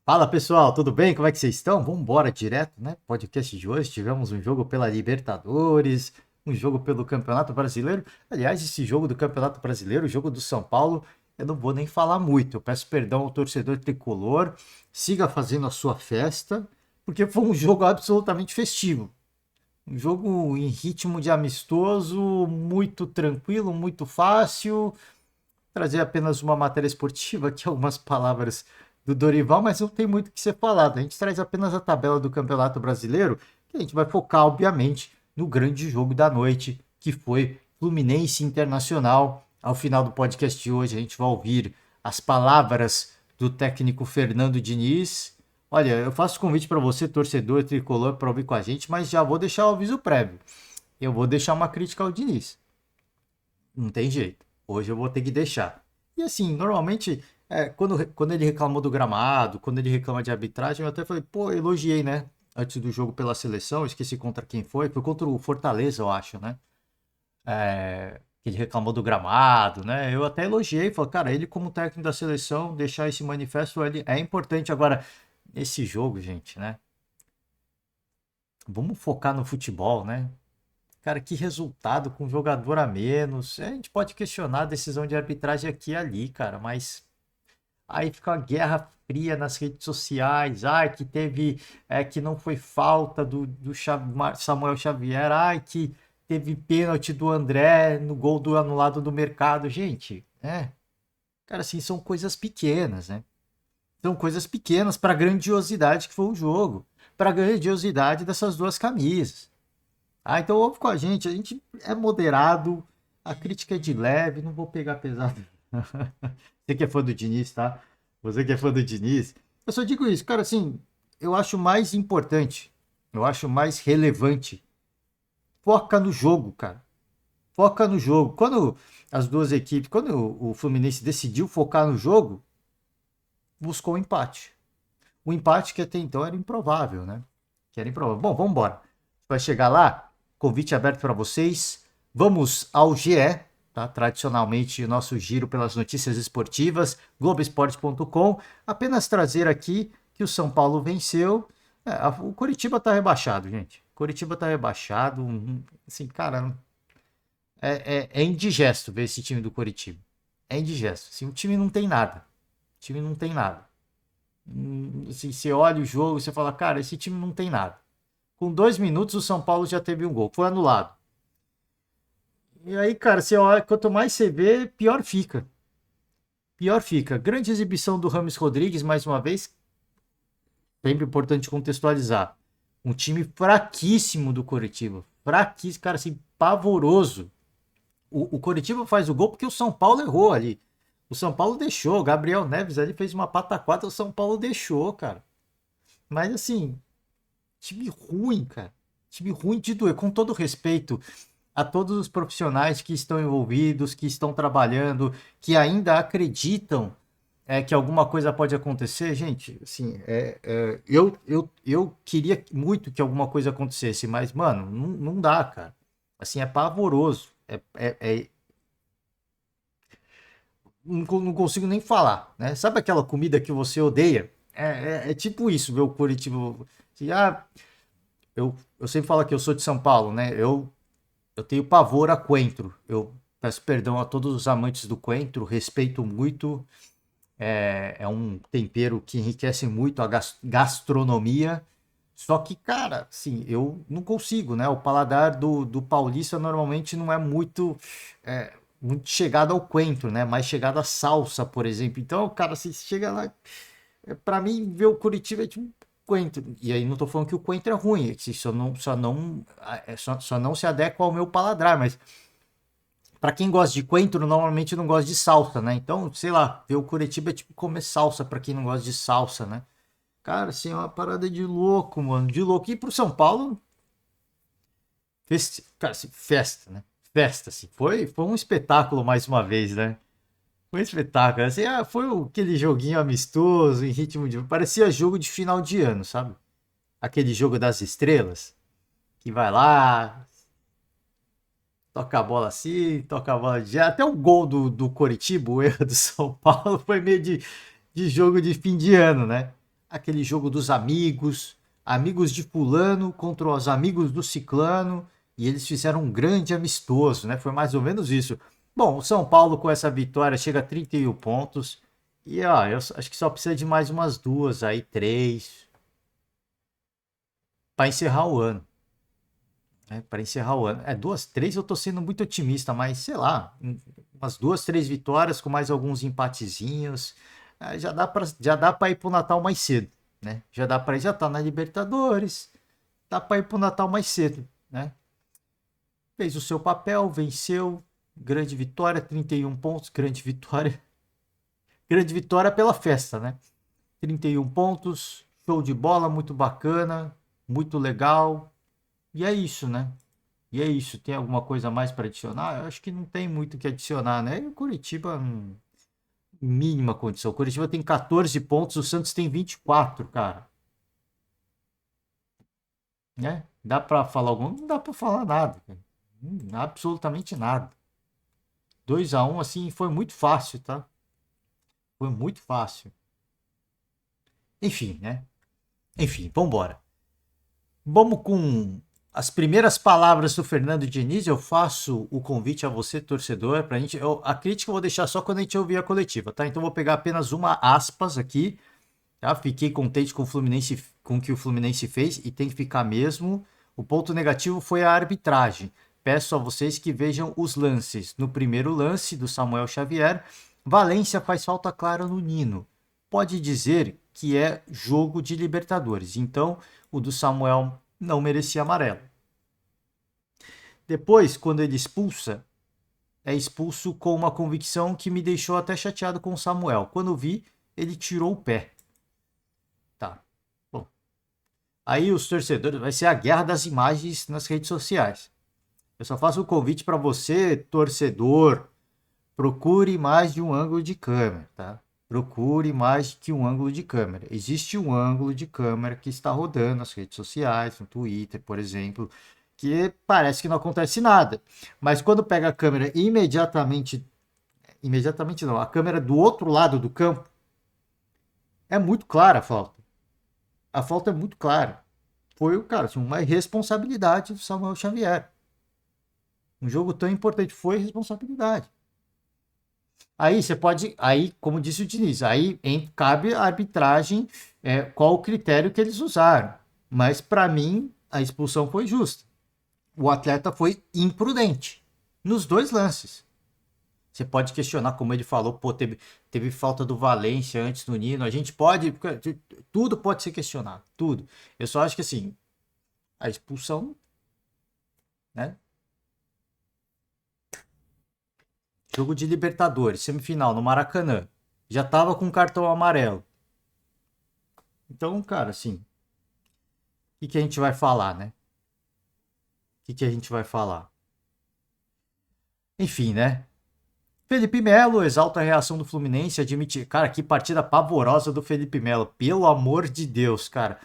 Fala pessoal, tudo bem? Como é que vocês estão? Vamos embora direto, né? Podcast de hoje. Tivemos um jogo pela Libertadores, um jogo pelo Campeonato Brasileiro. Aliás, esse jogo do Campeonato Brasileiro, o jogo do São Paulo, eu não vou nem falar muito. Eu peço perdão ao torcedor tricolor. Siga fazendo a sua festa, porque foi um jogo absolutamente festivo. Um jogo em ritmo de amistoso, muito tranquilo, muito fácil. Trazer apenas uma matéria esportiva, aqui algumas palavras do Dorival, mas não tem muito o que ser falado. A gente traz apenas a tabela do Campeonato Brasileiro, que a gente vai focar, obviamente, no grande jogo da noite, que foi Fluminense Internacional. Ao final do podcast de hoje, a gente vai ouvir as palavras do técnico Fernando Diniz. Olha, eu faço convite para você, torcedor tricolor, para ouvir com a gente, mas já vou deixar o aviso prévio. Eu vou deixar uma crítica ao Diniz. Não tem jeito. Hoje eu vou ter que deixar. E assim, normalmente, quando ele reclamou do gramado, quando ele reclama de arbitragem, eu até falei, pô, elogiei, né? Antes do jogo pela seleção, esqueci contra quem foi. Foi contra o Fortaleza, eu acho, né? Que ele reclamou do gramado, né? Eu até elogiei, falei, cara, ele como técnico da seleção, deixar esse manifesto ele é importante. Agora, nesse jogo, gente, né? Vamos focar no futebol, né? Cara, que resultado com um jogador a menos. A gente pode questionar a decisão de arbitragem aqui e ali, cara, mas aí fica uma guerra fria nas redes sociais. Ai, que teve, que não foi falta do Samuel Xavier. Ai, que teve pênalti do André no gol do anulado do Mercado. Gente, cara, assim, são coisas pequenas, né? São coisas pequenas para a grandiosidade que foi o jogo, para a grandiosidade dessas duas camisas. Então ouve com a gente é moderado, a crítica é de leve, não vou pegar pesado. Você que é fã do Diniz, tá? Você que é fã do Diniz. Eu só digo isso, cara, assim, eu acho mais importante, eu acho mais relevante. Foca no jogo, cara. Foca no jogo. Quando as duas equipes, quando o Fluminense decidiu focar no jogo, buscou o empate. O empate que até então era improvável, né? Que era improvável. Bom, vamos embora. Vai chegar lá, convite aberto para vocês. Vamos ao GE, tá? Tradicionalmente o nosso giro pelas notícias esportivas, Globoesporte.com. Apenas trazer aqui que o São Paulo venceu. O Coritiba tá rebaixado, gente. Coritiba tá rebaixado. Assim, cara, é indigesto ver esse time do Coritiba. É indigesto. Assim, o time não tem nada. O time não tem nada. Assim, você olha o jogo e você fala, cara, esse time não tem nada. Com 2 minutos, o São Paulo já teve um gol. Foi anulado. E aí, cara, você olha, quanto mais você vê, pior fica. Pior fica. Grande exibição do Rames Rodrigues, mais uma vez. Sempre importante contextualizar. Um time fraquíssimo do Coritiba. Fraquíssimo, cara, assim, pavoroso. O Coritiba faz o gol porque o São Paulo errou ali. O São Paulo deixou. O Gabriel Neves ali fez uma pataquada, o São Paulo deixou, cara. Mas assim, time ruim, cara. Time ruim de doer. Com todo respeito a todos os profissionais que estão envolvidos, que estão trabalhando, que ainda acreditam que alguma coisa pode acontecer, gente, assim, eu queria muito que alguma coisa acontecesse, mas, mano, não dá, cara. Assim, é pavoroso. Não consigo nem falar, né? Sabe aquela comida que você odeia? É tipo isso, meu Curitiba. Assim, eu sempre falo que eu sou de São Paulo, né? Eu tenho pavor a coentro. Eu peço perdão a todos os amantes do coentro, respeito muito. É um tempero que enriquece muito a gastronomia. Só que, cara, assim, eu não consigo, né? O paladar do paulista normalmente não é muito chegado ao coentro, né? Mais chegado à salsa, por exemplo. Então, cara, se chega lá, pra mim, ver o Curitiba é tipo coentro. E aí não tô falando que o coentro é ruim, é que só não se adequa ao meu paladar, mas pra quem gosta de coentro, normalmente não gosta de salsa, né? Então, sei lá, ver o Curitiba é tipo comer salsa pra quem não gosta de salsa, né? Cara, assim, é uma parada de louco, mano, de louco. E pro São Paulo, cara, assim, festa, né? Festa, assim, foi um espetáculo mais uma vez, né? Foi um espetáculo, assim, foi aquele joguinho amistoso, em ritmo de... Parecia jogo de final de ano, sabe? Aquele jogo das estrelas, que vai lá, toca a bola assim, toca a bola de... Até o gol do Coritiba, o erro do São Paulo, foi meio de jogo de fim de ano, né? aquele jogo dos amigos, amigos de fulano contra os amigos do ciclano, e eles fizeram um grande amistoso, né? Foi mais ou menos isso. Bom, o São Paulo com essa vitória chega a 31 pontos, e eu acho que só precisa de mais umas duas aí, três, para encerrar o ano. Né? Para encerrar o ano. É, duas, três eu tô sendo muito otimista, mas sei lá, umas duas, três vitórias com mais alguns empatezinhos, já dá para ir pro Natal mais cedo, né? Já dá para já tá na Libertadores, dá para ir pro Natal mais cedo, né? Fez o seu papel, venceu, grande vitória, 31 pontos, grande vitória pela festa, né? 31 pontos, show de bola, muito bacana, muito legal. E é isso, né? E é isso. Tem alguma coisa a mais para adicionar? Eu acho que não tem muito o que adicionar, né? E o Curitiba, mínima condição. O Curitiba tem 14 pontos, o Santos tem 24, cara. Né? Dá para falar algum? Não dá para falar nada, cara. Absolutamente nada. 2-1 assim, foi muito fácil, tá? Foi muito fácil. Enfim, né? Enfim, vambora. Vamos com as primeiras palavras do Fernando Diniz. Eu faço o convite a você, torcedor, pra gente. A crítica eu vou deixar só quando a gente ouvir a coletiva, tá? Então eu vou pegar apenas uma aspas aqui, tá? Fiquei contente com o Fluminense, com o que o Fluminense fez e tem que ficar mesmo. O ponto negativo foi a arbitragem. Peço a vocês que vejam os lances. No primeiro lance do Samuel Xavier, Valência faz falta clara no Nino. Pode dizer que é jogo de Libertadores. Então, o do Samuel não merecia amarelo. Depois, quando ele expulsa, é expulso com uma convicção que me deixou até chateado com o Samuel. Quando vi, ele tirou o pé. Tá. Bom. Aí os torcedores, vai ser a guerra das imagens nas redes sociais. Eu só faço um convite para você, torcedor, procure mais de um ângulo de câmera, tá? Procure mais que um ângulo de câmera. Existe um ângulo de câmera que está rodando nas redes sociais, no Twitter, por exemplo, que parece que não acontece nada. Mas quando pega a câmera imediatamente não, a câmera do outro lado do campo, é muito clara a falta. A falta é muito clara. Foi, cara, assim, uma irresponsabilidade do Samuel Xavier. Um jogo tão importante foi responsabilidade. Aí você pode, aí, como disse o Diniz, aí cabe a arbitragem, qual o critério que eles usaram. Mas para mim a expulsão foi justa. O atleta foi imprudente nos dois lances. Você pode questionar, como ele falou, pô, teve falta do Valência antes do Nino. A gente pode, tudo pode ser questionado, tudo. Eu só acho que assim, a expulsão, né? Jogo de Libertadores, semifinal no Maracanã. Já tava com cartão amarelo. Então, cara, assim, que a gente vai falar, né? Que a gente vai falar? Enfim, né? Felipe Melo exalta a reação do Fluminense, admite. Cara, que partida pavorosa do Felipe Melo. Pelo amor de Deus, cara.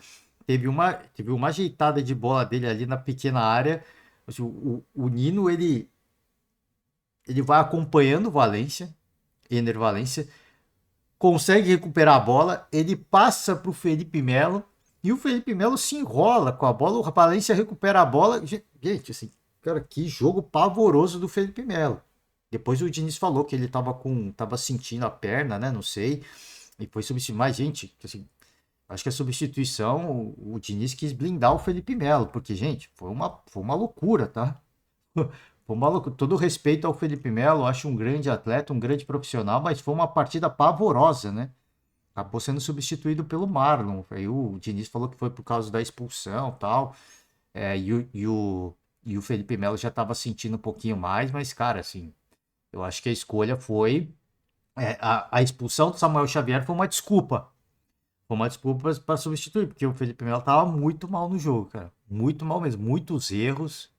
Teve uma ajeitada de bola dele ali na pequena área. Assim, o Nino, ele vai acompanhando o Valência, Ener Valência, consegue recuperar a bola, ele passa para o Felipe Melo e o Felipe Melo se enrola com a bola, o Valência recupera a bola. Gente, assim, cara, que jogo pavoroso do Felipe Melo. Depois o Diniz falou que ele tava sentindo a perna, né? Não sei. E foi substituído. Mas, gente, assim, acho que a substituição, o Diniz quis blindar o Felipe Melo, porque, gente, foi uma loucura, tá? Foi uma loucura. Todo respeito ao Felipe Melo, acho um grande atleta, um grande profissional, mas foi uma partida pavorosa, né? Acabou sendo substituído pelo Marlon. Aí o Diniz falou que foi por causa da expulsão e tal. E o Felipe Melo já estava sentindo um pouquinho mais, mas, cara, assim, eu acho que a escolha foi. A expulsão do Samuel Xavier foi uma desculpa. Foi uma desculpa para substituir, porque o Felipe Melo tava muito mal no jogo, cara. Muito mal mesmo. Muitos erros.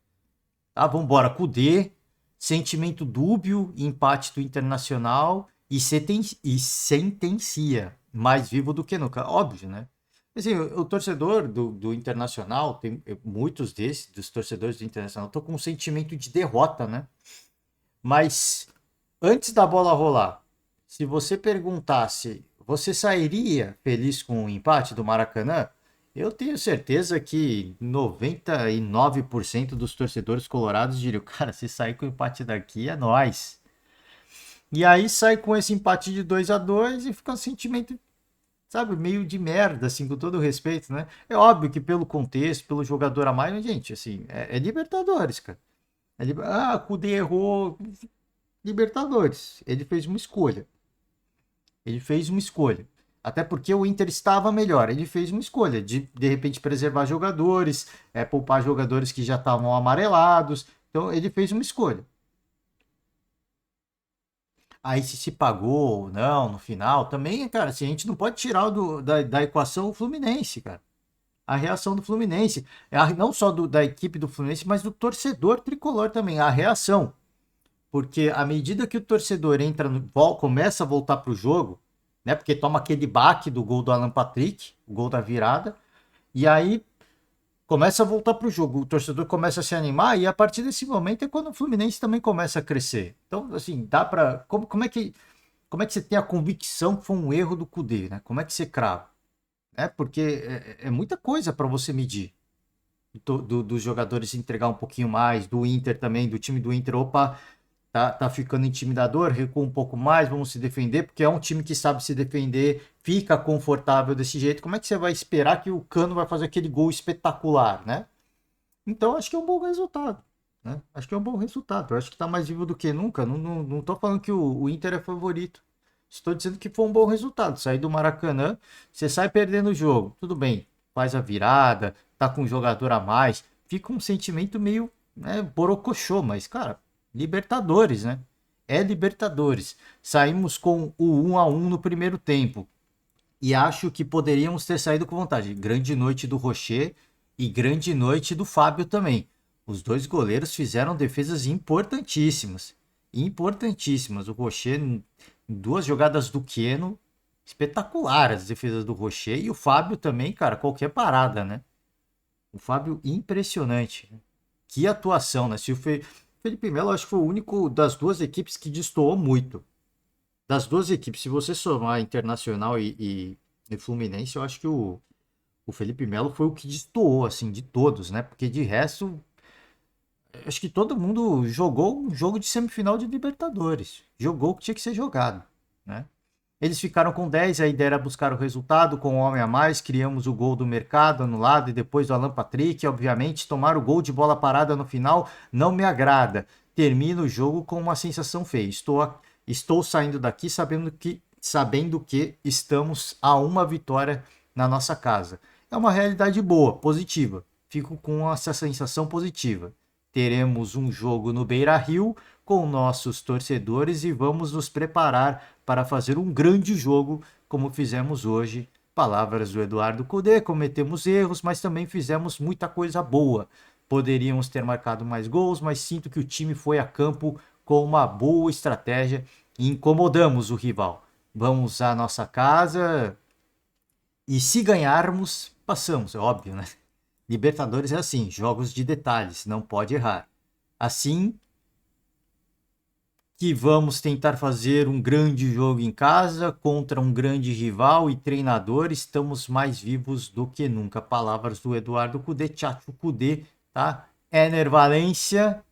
Tá, vambora. Cudê, sentimento dúbio, empate do Internacional e sentencia. Mais vivo do que nunca. Óbvio, né? Assim, o torcedor do Internacional, tem muitos dos torcedores do Internacional, estão com um sentimento de derrota, né? Mas antes da bola rolar, se você perguntasse, você sairia feliz com o empate do Maracanã? Eu tenho certeza que 99% dos torcedores colorados diriam, cara, se sair com o empate daqui é nóis. E aí sai com esse empate de 2-2 e fica um sentimento, sabe, meio de merda, assim, com todo o respeito, né? É óbvio que pelo contexto, pelo jogador a mais, mas, gente, assim, é Libertadores, cara. Ah, Kudê errou. Libertadores. Ele fez uma escolha. Ele fez uma escolha. Até porque o Inter estava melhor. Ele fez uma escolha de repente, preservar jogadores, poupar jogadores que já estavam amarelados. Então, ele fez uma escolha. Aí, se pagou ou não no final, também, cara, assim, a gente não pode tirar da equação o Fluminense, cara. A reação do Fluminense. Não só da equipe do Fluminense, mas do torcedor tricolor também. A reação. Porque à medida que o torcedor começa a voltar para o jogo, né? Porque toma aquele baque do gol do Alan Patrick, o gol da virada, e aí começa a voltar para o jogo, o torcedor começa a se animar, e a partir desse momento é quando o Fluminense também começa a crescer. Então, assim, dá para. Como é que você tem a convicção que foi um erro do Cudê, né? Como é que você crava? Porque é muita coisa para você medir. Dos jogadores entregar um pouquinho mais, do Inter também, do time do Inter, opa, tá ficando intimidador, recua um pouco mais, vamos se defender, porque é um time que sabe se defender, fica confortável desse jeito. Como é que você vai esperar que o Cano vai fazer aquele gol espetacular, né? Então acho que é um bom resultado, né? Acho que é um bom resultado. Eu acho que tá mais vivo do que nunca. Não tô falando que o Inter é favorito. Estou dizendo que foi um bom resultado. Sair do Maracanã, você sai perdendo o jogo. Tudo bem, faz a virada, tá com um jogador a mais. Fica um sentimento meio, né, borocochô, mas, cara, Libertadores, né? É Libertadores. Saímos com o 1-1 no primeiro tempo. E acho que poderíamos ter saído com vontade. Grande noite do Rocher e grande noite do Fábio também. Os dois goleiros fizeram defesas importantíssimas. Importantíssimas. O Rocher, em duas jogadas do Queno, espetacular as defesas do Rocher. E o Fábio também, cara, qualquer parada, né? O Fábio, impressionante. Que atuação, né? Se o Felipe Melo, acho que foi o único das duas equipes que destoou muito. Das duas equipes, se você somar Internacional e Fluminense, eu acho que o Felipe Melo foi o que destoou, assim, de todos, né? Porque de resto, acho que todo mundo jogou um jogo de semifinal de Libertadores. Jogou o que tinha que ser jogado, né? Eles ficaram com 10, a ideia era buscar o resultado com um homem a mais, criamos o gol do mercado anulado e depois do Alan Patrick, obviamente, tomar o gol de bola parada no final não me agrada. Termino o jogo com uma sensação feia. Estou saindo daqui sabendo que estamos a uma vitória na nossa casa. É uma realidade boa, positiva. Fico com essa sensação positiva. Teremos um jogo no Beira-Rio com nossos torcedores e vamos nos preparar para fazer um grande jogo como fizemos hoje. Palavras do Eduardo Cudê, cometemos erros, mas também fizemos muita coisa boa. Poderíamos ter marcado mais gols, mas sinto que o time foi a campo com uma boa estratégia e incomodamos o rival. Vamos à nossa casa e se ganharmos, passamos, é óbvio, né? Libertadores é assim, jogos de detalhes, não pode errar. Assim que vamos tentar fazer um grande jogo em casa contra um grande rival e treinador, estamos mais vivos do que nunca. Palavras do Eduardo Cudê, Tchatcho Cudê, tá? Ener Valência.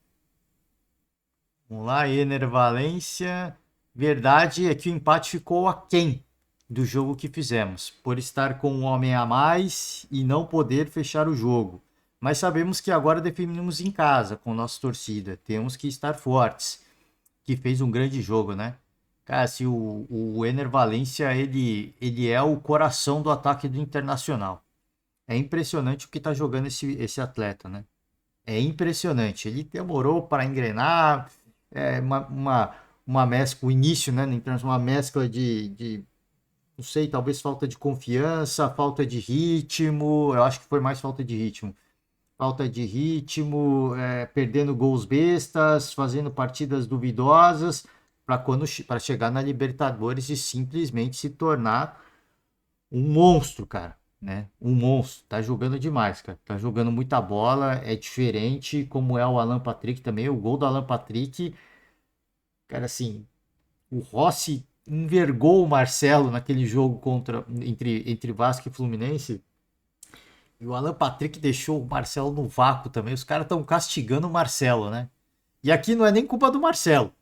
Vamos lá, Ener Valência. Verdade é que o empate ficou aquém do jogo que fizemos, por estar com um homem a mais e não poder fechar o jogo. Mas sabemos que agora definimos em casa, com nossa torcida. Temos que estar fortes. Que fez um grande jogo, né? Cara, assim, o Ener Valencia, ele é o coração do ataque do Internacional. É impressionante o que tá jogando esse atleta, né? É impressionante. Ele demorou para engrenar, uma mescla, o início, né? Uma mescla não sei, talvez falta de confiança, falta de ritmo. Eu acho que foi mais falta de ritmo. Falta de ritmo, perdendo gols bestas, fazendo partidas duvidosas, para chegar na Libertadores e simplesmente se tornar um monstro, cara, né? Um monstro. Tá jogando demais, cara. Tá jogando muita bola, é diferente, como é o Alan Patrick também. O gol do Alan Patrick, cara, assim, o Rossi envergou o Marcelo naquele jogo entre Vasco e Fluminense. E o Alan Patrick deixou o Marcelo no vácuo também. Os caras estão castigando o Marcelo, né? E aqui não é nem culpa do Marcelo.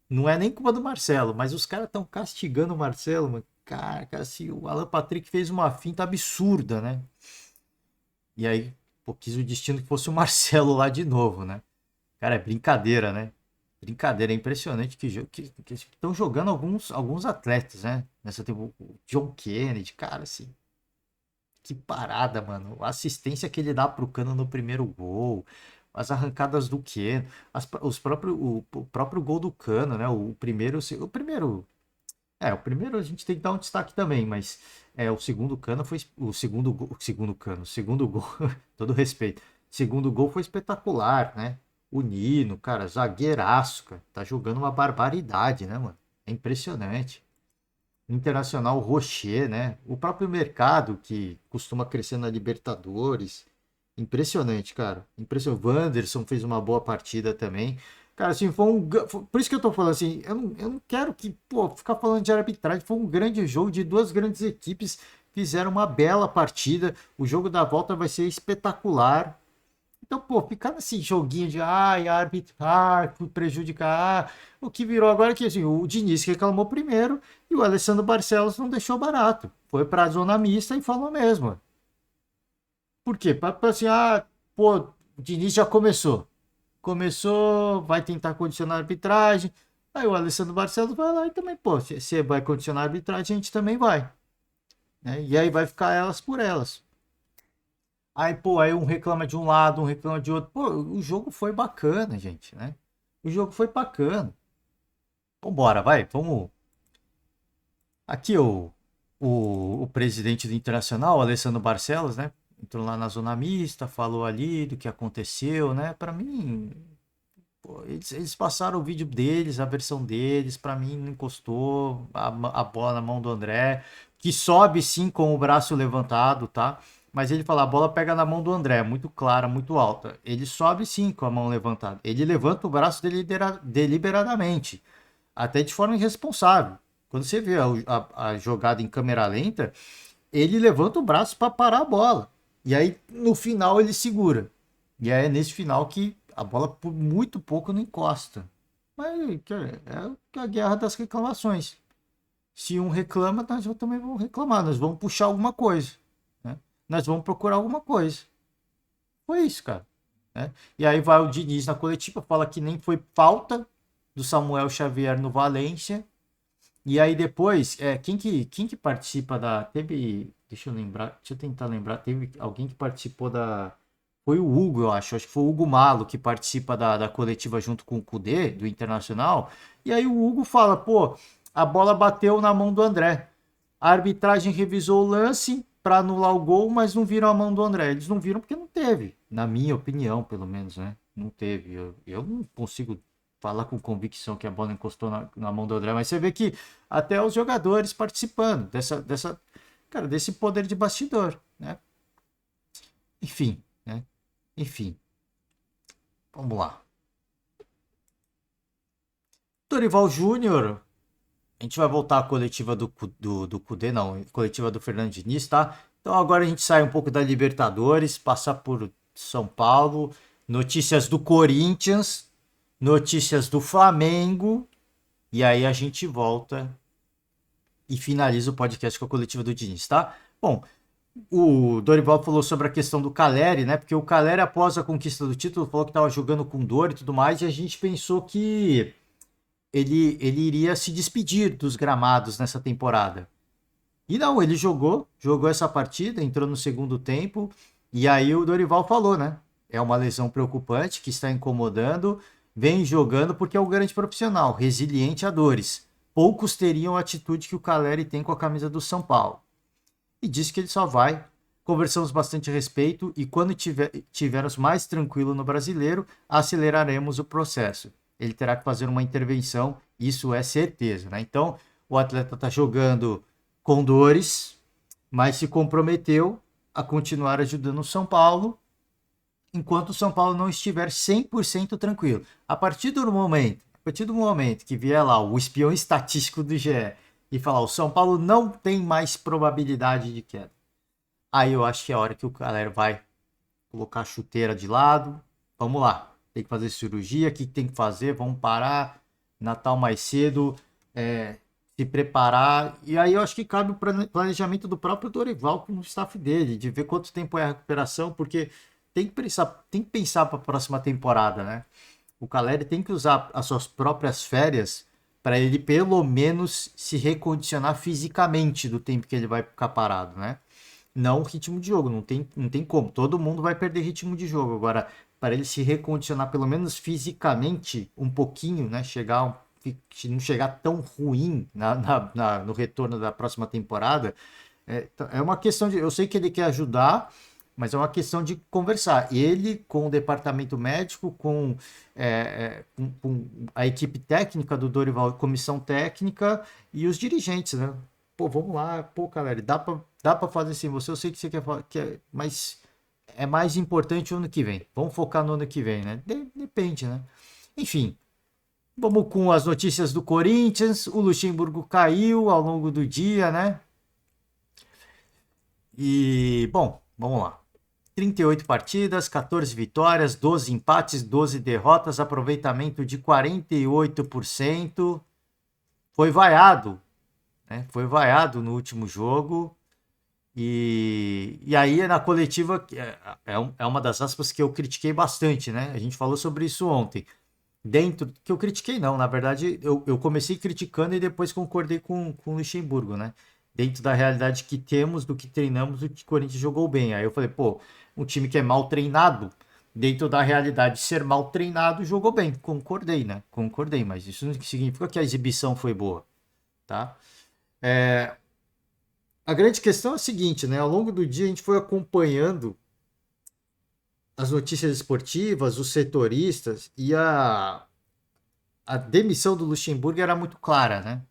Não é nem culpa do Marcelo, mas os caras estão castigando o Marcelo, mano. Cara, assim, o Alan Patrick fez uma finta absurda, né? E aí, pô, quis o destino que fosse o Marcelo lá de novo, né? Cara, é brincadeira, né? Brincadeira, é impressionante que estão jogando alguns atletas, né? Nessa temporada, o John Kennedy, cara, assim, que parada, mano. A assistência que ele dá pro Cano no primeiro gol, as arrancadas do Keno, o próprio gol do Cano, né? O primeiro a gente tem que dar um destaque também, mas o segundo Cano foi o segundo gol, todo respeito. Segundo gol foi espetacular, né? O Nino, cara, zagueiraço, cara, tá jogando uma barbaridade, né, mano? É impressionante. Internacional Rocher, né? O próprio mercado que costuma crescer na Libertadores. Impressionante, cara. Impressionante. O Wanderson fez uma boa partida também. Cara, assim, por isso que eu tô falando assim, eu não quero que, pô, ficar falando de arbitragem. Foi um grande jogo de duas grandes equipes. Fizeram uma bela partida. O jogo da volta vai ser espetacular. Então, pô, ficar nesse joguinho de ai, arbitrar, fui prejudicar. O que virou agora é que assim, o Diniz reclamou primeiro e o Alessandro Barcelos não deixou barato. Foi pra zona mista e falou mesmo. Por quê? Pra assim, pô, o Diniz já começou. Começou, vai tentar condicionar a arbitragem. Aí o Alessandro Barcelos vai lá e também, pô, se você vai condicionar a arbitragem, a gente também vai. Né? E aí vai ficar elas por elas. Aí, pô, aí um reclama de um lado, um reclama de outro. Pô, o jogo foi bacana, gente, né? O jogo foi bacana. Vambora, vai, vamos. Aqui o presidente do Internacional, Alessandro Barcelos, né? Entrou lá na zona mista, falou ali do que aconteceu, né? Pra mim, pô, eles passaram o vídeo deles, a versão deles. Pra mim, não encostou a bola na mão do André, que sobe sim com o braço levantado, tá? Mas ele fala, a bola pega na mão do André, muito clara, muito alta. Ele sobe sim com a mão levantada. Ele levanta o braço deliberadamente, até de forma irresponsável. Quando você vê a jogada em câmera lenta, ele levanta o braço para parar a bola. E aí, no final, ele segura. E aí é nesse final que a bola, por muito pouco, não encosta. Mas é a guerra das reclamações. Se um reclama, nós também vamos reclamar. Nós vamos puxar alguma coisa. Né? Nós vamos procurar alguma coisa. Foi isso, cara. Né? E aí vai o Diniz na coletiva, fala que nem foi falta do Samuel Xavier no Valência. E aí depois, quem que participa da. Teve. Deixa eu lembrar, deixa eu tentar lembrar. Teve alguém que participou da. Foi o Hugo, eu acho. Acho que foi o Hugo Malo que participa da coletiva junto com o Kudê, do Internacional. E aí o Hugo fala, pô, a bola bateu na mão do André. A arbitragem revisou o lance para anular o gol, mas não viram a mão do André. Eles não viram porque não teve. Na minha opinião, pelo menos, né? Não teve. Eu não consigo falar com convicção que a bola encostou na mão do André, mas você vê que até os jogadores participando cara, desse poder de bastidor, né? Enfim, né? Enfim, vamos lá. Dorival Júnior, a gente vai voltar à coletiva do Cudê, não, coletiva do Fernando Diniz, tá? Então agora a gente sai um pouco da Libertadores, passar por São Paulo, notícias do Corinthians, notícias do Flamengo, e aí a gente volta e finaliza o podcast com a coletiva do Diniz, tá? Bom, o Dorival falou sobre a questão do Caleri, né? Porque o Caleri, após a conquista do título, falou que estava jogando com dor e tudo mais, e a gente pensou que ele iria se despedir dos gramados nessa temporada. E não, ele jogou essa partida, entrou no segundo tempo, e aí o Dorival falou, né? É uma lesão preocupante que está incomodando, vem jogando porque é um grande profissional, resiliente a dores. Poucos teriam a atitude que o Caleri tem com a camisa do São Paulo. E disse que ele só vai. Conversamos bastante a respeito e quando tivermos mais tranquilo no brasileiro, aceleraremos o processo. Ele terá que fazer uma intervenção, isso é certeza, né? Então, o atleta está jogando com dores, mas se comprometeu a continuar ajudando o São Paulo, enquanto o São Paulo não estiver 100% tranquilo. A partir do momento A partir do momento que vier lá o espião estatístico do GE e falar o São Paulo não tem mais probabilidade de queda, aí eu acho que é a hora que o galera vai colocar a chuteira de lado. Vamos lá, tem que fazer cirurgia, o que tem que fazer? Vamos parar, Natal mais cedo, se preparar. E aí eu acho que cabe o planejamento do próprio Dorival com o staff dele, de ver quanto tempo é a recuperação, porque tem que pensar para a próxima temporada, né? O Caleri tem que usar as suas próprias férias para ele pelo menos se recondicionar fisicamente do tempo que ele vai ficar parado, né? Não o ritmo de jogo, não tem como. Todo mundo vai perder ritmo de jogo. Agora, para ele se recondicionar pelo menos fisicamente um pouquinho, né? Não chegar tão ruim no retorno da próxima temporada, é uma questão de. Eu sei que ele quer ajudar, mas é uma questão de conversar. Ele com o departamento médico, com a equipe técnica do Dorival, comissão técnica e os dirigentes, né? Pô, vamos lá, pô, galera, dá pra fazer assim. Eu sei que você quer, mas é mais importante o ano que vem. Vamos focar no ano que vem, né? Depende, né? Enfim, vamos com as notícias do Corinthians. O Luxemburgo caiu ao longo do dia, né? E, bom, vamos lá. 38 partidas, 14 vitórias, 12 empates, 12 derrotas, aproveitamento de 48%. Foi vaiado, né? Foi vaiado no último jogo. E aí na coletiva, é uma das aspas que eu critiquei bastante, né? A gente falou sobre isso ontem. Dentro, que eu critiquei não, na verdade eu comecei criticando e depois concordei com o Luxemburgo, né? Dentro da realidade que temos, do que treinamos, do que o Corinthians jogou bem. Aí eu falei, pô, um time que é mal treinado, dentro da realidade de ser mal treinado, jogou bem. Concordei, né? Concordei, mas isso não significa que a exibição foi boa, tá? A grande questão é a seguinte, né? Ao longo do dia a gente foi acompanhando as notícias esportivas, os setoristas e a demissão do Luxemburgo era muito clara, né?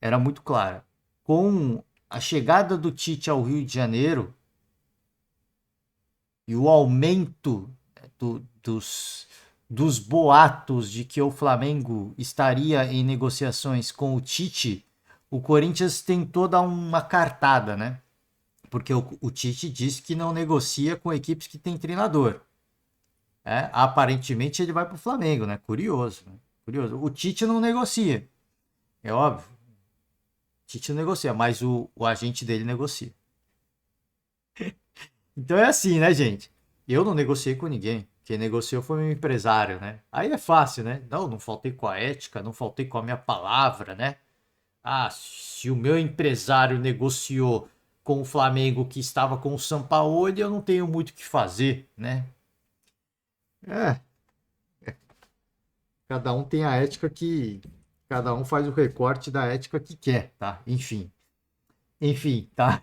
Era muito clara. Com a chegada do Tite ao Rio de Janeiro e o aumento dos boatos de que o Flamengo estaria em negociações com o Tite, o Corinthians tentou dar uma cartada, né? Porque o Tite disse que não negocia com equipes que têm treinador. Aparentemente ele vai para o Flamengo, né? Curioso, né? Curioso. O Tite não negocia, é óbvio. O Tite não negocia, mas o agente dele negocia. Então é assim, né, gente? Eu não negociei com ninguém. Quem negociou foi meu empresário, né? Aí é fácil, né? Não faltei com a ética, não faltei com a minha palavra, né? Ah, se o meu empresário negociou com o Flamengo que estava com o Sampaoli, eu não tenho muito o que fazer, né? É, cada um tem a ética que. Cada um faz o recorte da ética que quer, tá? Enfim, tá?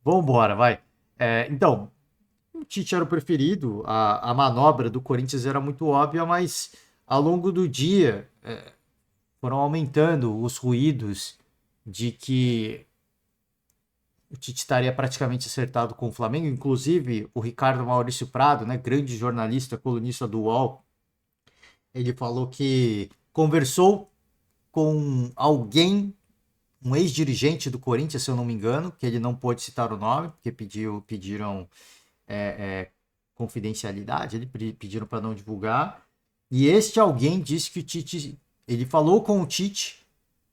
Vambora, vai. Então, o Tite era o preferido, a manobra do Corinthians era muito óbvia, mas ao longo do dia foram aumentando os ruídos de que o Tite estaria praticamente acertado com o Flamengo. Inclusive, o Ricardo Maurício Prado, né, grande jornalista, colunista do UOL, ele falou que conversou com alguém, um ex-dirigente do Corinthians, se eu não me engano, que ele não pôde citar o nome, porque pediram confidencialidade, pediram para não divulgar. E este alguém disse que o Tite, ele falou com o Tite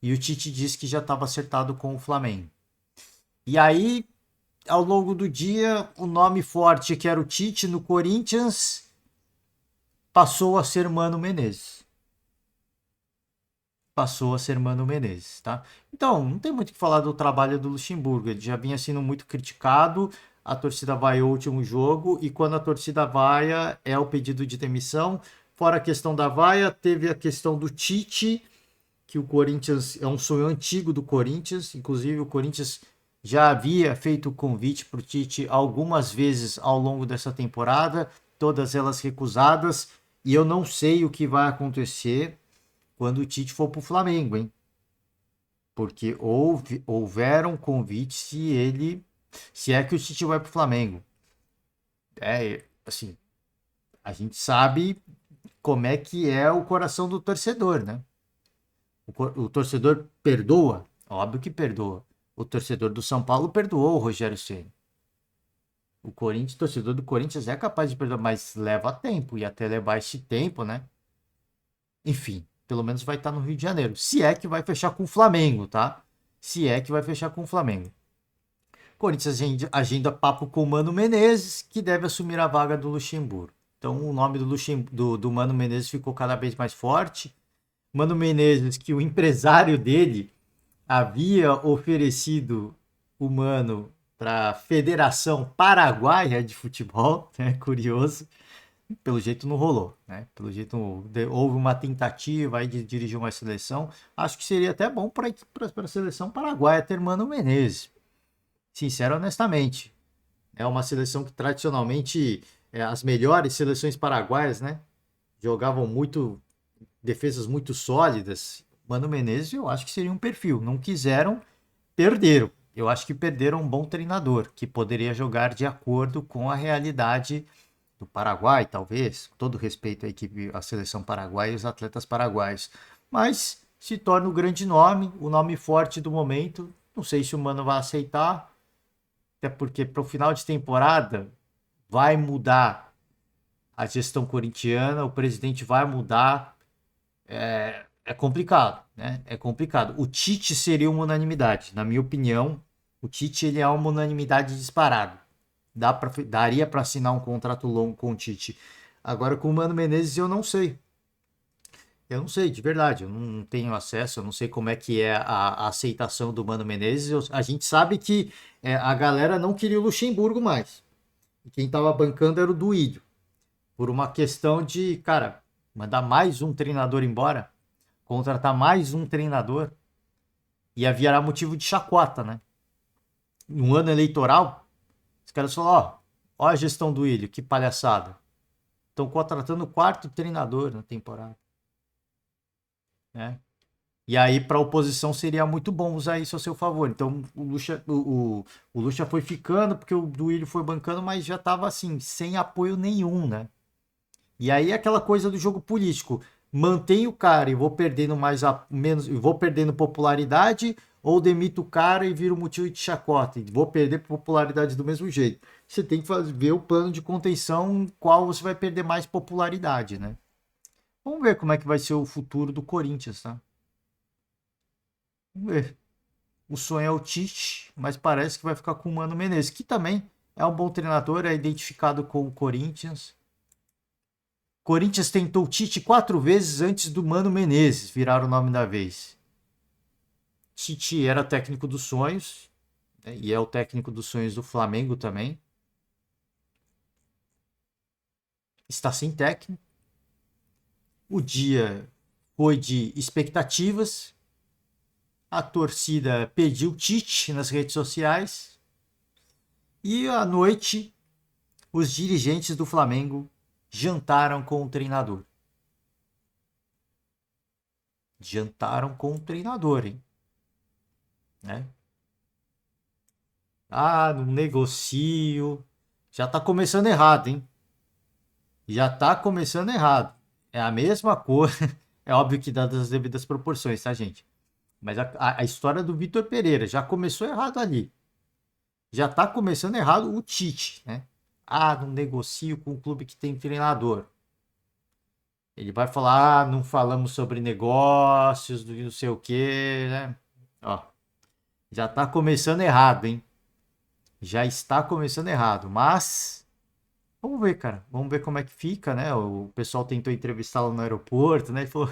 e o Tite disse que já estava acertado com o Flamengo. E aí, ao longo do dia, o nome forte que era o Tite no Corinthians passou a ser Mano Menezes. Passou a ser Mano Menezes, tá? Então, não tem muito o que falar do trabalho do Luxemburgo. Ele já vinha sendo muito criticado. A torcida vaiou o último jogo e quando a torcida vaia é o pedido de demissão. Fora a questão da vaia, teve a questão do Tite, que o Corinthians é um sonho antigo do Corinthians. Inclusive, o Corinthians já havia feito o convite para o Tite algumas vezes ao longo dessa temporada, todas elas recusadas. E eu não sei o que vai acontecer quando o Tite for para o Flamengo, hein? Porque houveram convites se é que o Tite vai para o Flamengo. Assim, a gente sabe como é que é o coração do torcedor, né? O torcedor perdoa? Óbvio que perdoa. O torcedor do São Paulo perdoou o Rogério Ceni. O Corinthians, o torcedor do Corinthians é capaz de perdoar, mas leva tempo. E até levar esse tempo, né? Enfim, pelo menos vai estar no Rio de Janeiro. Se é que vai fechar com o Flamengo, tá? Se é que vai fechar com o Flamengo. Corinthians agenda papo com o Mano Menezes, que deve assumir a vaga do Luxemburgo. Então o nome do Mano Menezes ficou cada vez mais forte. Mano Menezes, que o empresário dele havia oferecido o Mano para a Federação Paraguaia de Futebol, né? Curioso. Pelo jeito não rolou, né? Pelo jeito houve uma tentativa aí de dirigir uma seleção. Acho que seria até bom para a seleção paraguaia ter Mano Menezes. Sincero, honestamente. É uma seleção que tradicionalmente as melhores seleções paraguaias, né? Jogavam muito defesas muito sólidas. Mano Menezes, eu acho que seria um perfil. Não quiseram, perderam. Eu acho que perderam um bom treinador que poderia jogar de acordo com a realidade do Paraguai, talvez. Com todo respeito à equipe, à seleção paraguaia e os atletas paraguaios. Mas se torna o grande nome, o nome forte do momento. Não sei se o Mano vai aceitar, até porque para o final de temporada vai mudar a gestão corintiana, o presidente vai mudar. É complicado, né? É complicado. O Tite seria uma unanimidade, na minha opinião. O Tite ele é uma unanimidade disparado. Daria para assinar um contrato longo com o Tite. Agora com o Mano Menezes eu não sei. Eu não sei, de verdade. Eu não tenho acesso. Eu não sei como é que é a aceitação do Mano Menezes. A gente sabe que a galera não queria o Luxemburgo mais. E quem estava bancando era o Duílio. Por uma questão de, cara, mandar mais um treinador embora, contratar mais um treinador, ia virar motivo de chacota, né? No ano eleitoral, os caras falaram, ó a gestão do Ilho, que palhaçada. Estão contratando o quarto treinador na temporada. Né? E aí, para a oposição, seria muito bom usar isso a seu favor. Então, o Lucha foi ficando, porque o Duílio foi bancando, mas já estava assim, sem apoio nenhum, né? E aí, aquela coisa do jogo político. Mantém o cara e vou perdendo menos, vou perdendo popularidade, ou demito o cara e vira um motivo de chacota. E vou perder popularidade do mesmo jeito. Você tem que ver o plano de contenção, qual você vai perder mais popularidade, né? Vamos ver como é que vai ser o futuro do Corinthians, tá? Vamos ver. O sonho é o Tite, mas parece que vai ficar com o Mano Menezes, que também é um bom treinador, é identificado com o Corinthians. Corinthians tentou o Tite 4 vezes antes do Mano Menezes virar o nome da vez. Tite era técnico dos sonhos, né, e é o técnico dos sonhos do Flamengo também. Está sem técnico. O dia foi de expectativas. A torcida pediu Tite nas redes sociais. E à noite, os dirigentes do Flamengo jantaram com o treinador. Jantaram com o treinador, hein? Né? Ah, não negocio. Já tá começando errado, hein? Já tá começando errado. É a mesma coisa. É óbvio que dadas as devidas proporções, tá, gente? Mas a história do Vitor Pereira já começou errado ali. Já tá começando errado o Tite, né? Ah, não negocio com um clube que tem treinador. Ele vai falar, ah, não falamos sobre negócios, não sei o quê, né? Ó, já tá começando errado, hein? Já está começando errado, mas vamos ver, cara. Vamos ver como é que fica, né? O pessoal tentou entrevistá-lo no aeroporto, né? Ele falou,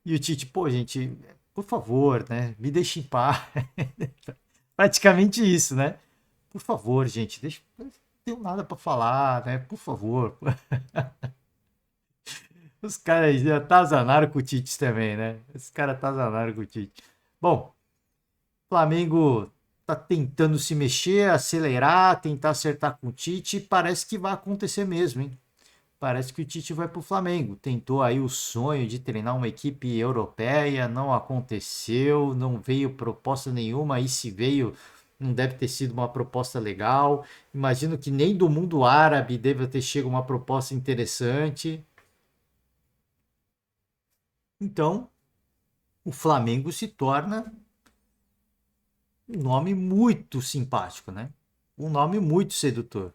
e o Tite, pô, gente, por favor, né? Me deixe em paz. Praticamente isso, né? Por favor, gente, deixa, não tenho nada para falar, né? Por favor. Os caras já atazanaram com o Tite também, né? Os caras atazanaram com o Tite. Bom, Flamengo tá tentando se mexer, acelerar, tentar acertar com o Tite. E parece que vai acontecer mesmo, hein? Parece que o Tite vai pro Flamengo. Tentou aí o sonho de treinar uma equipe europeia, não aconteceu, não veio proposta nenhuma. E se veio, não deve ter sido uma proposta legal. Imagino que nem do mundo árabe deve ter chegado uma proposta interessante. Então, o Flamengo se torna um nome muito simpático, né? Um nome muito sedutor.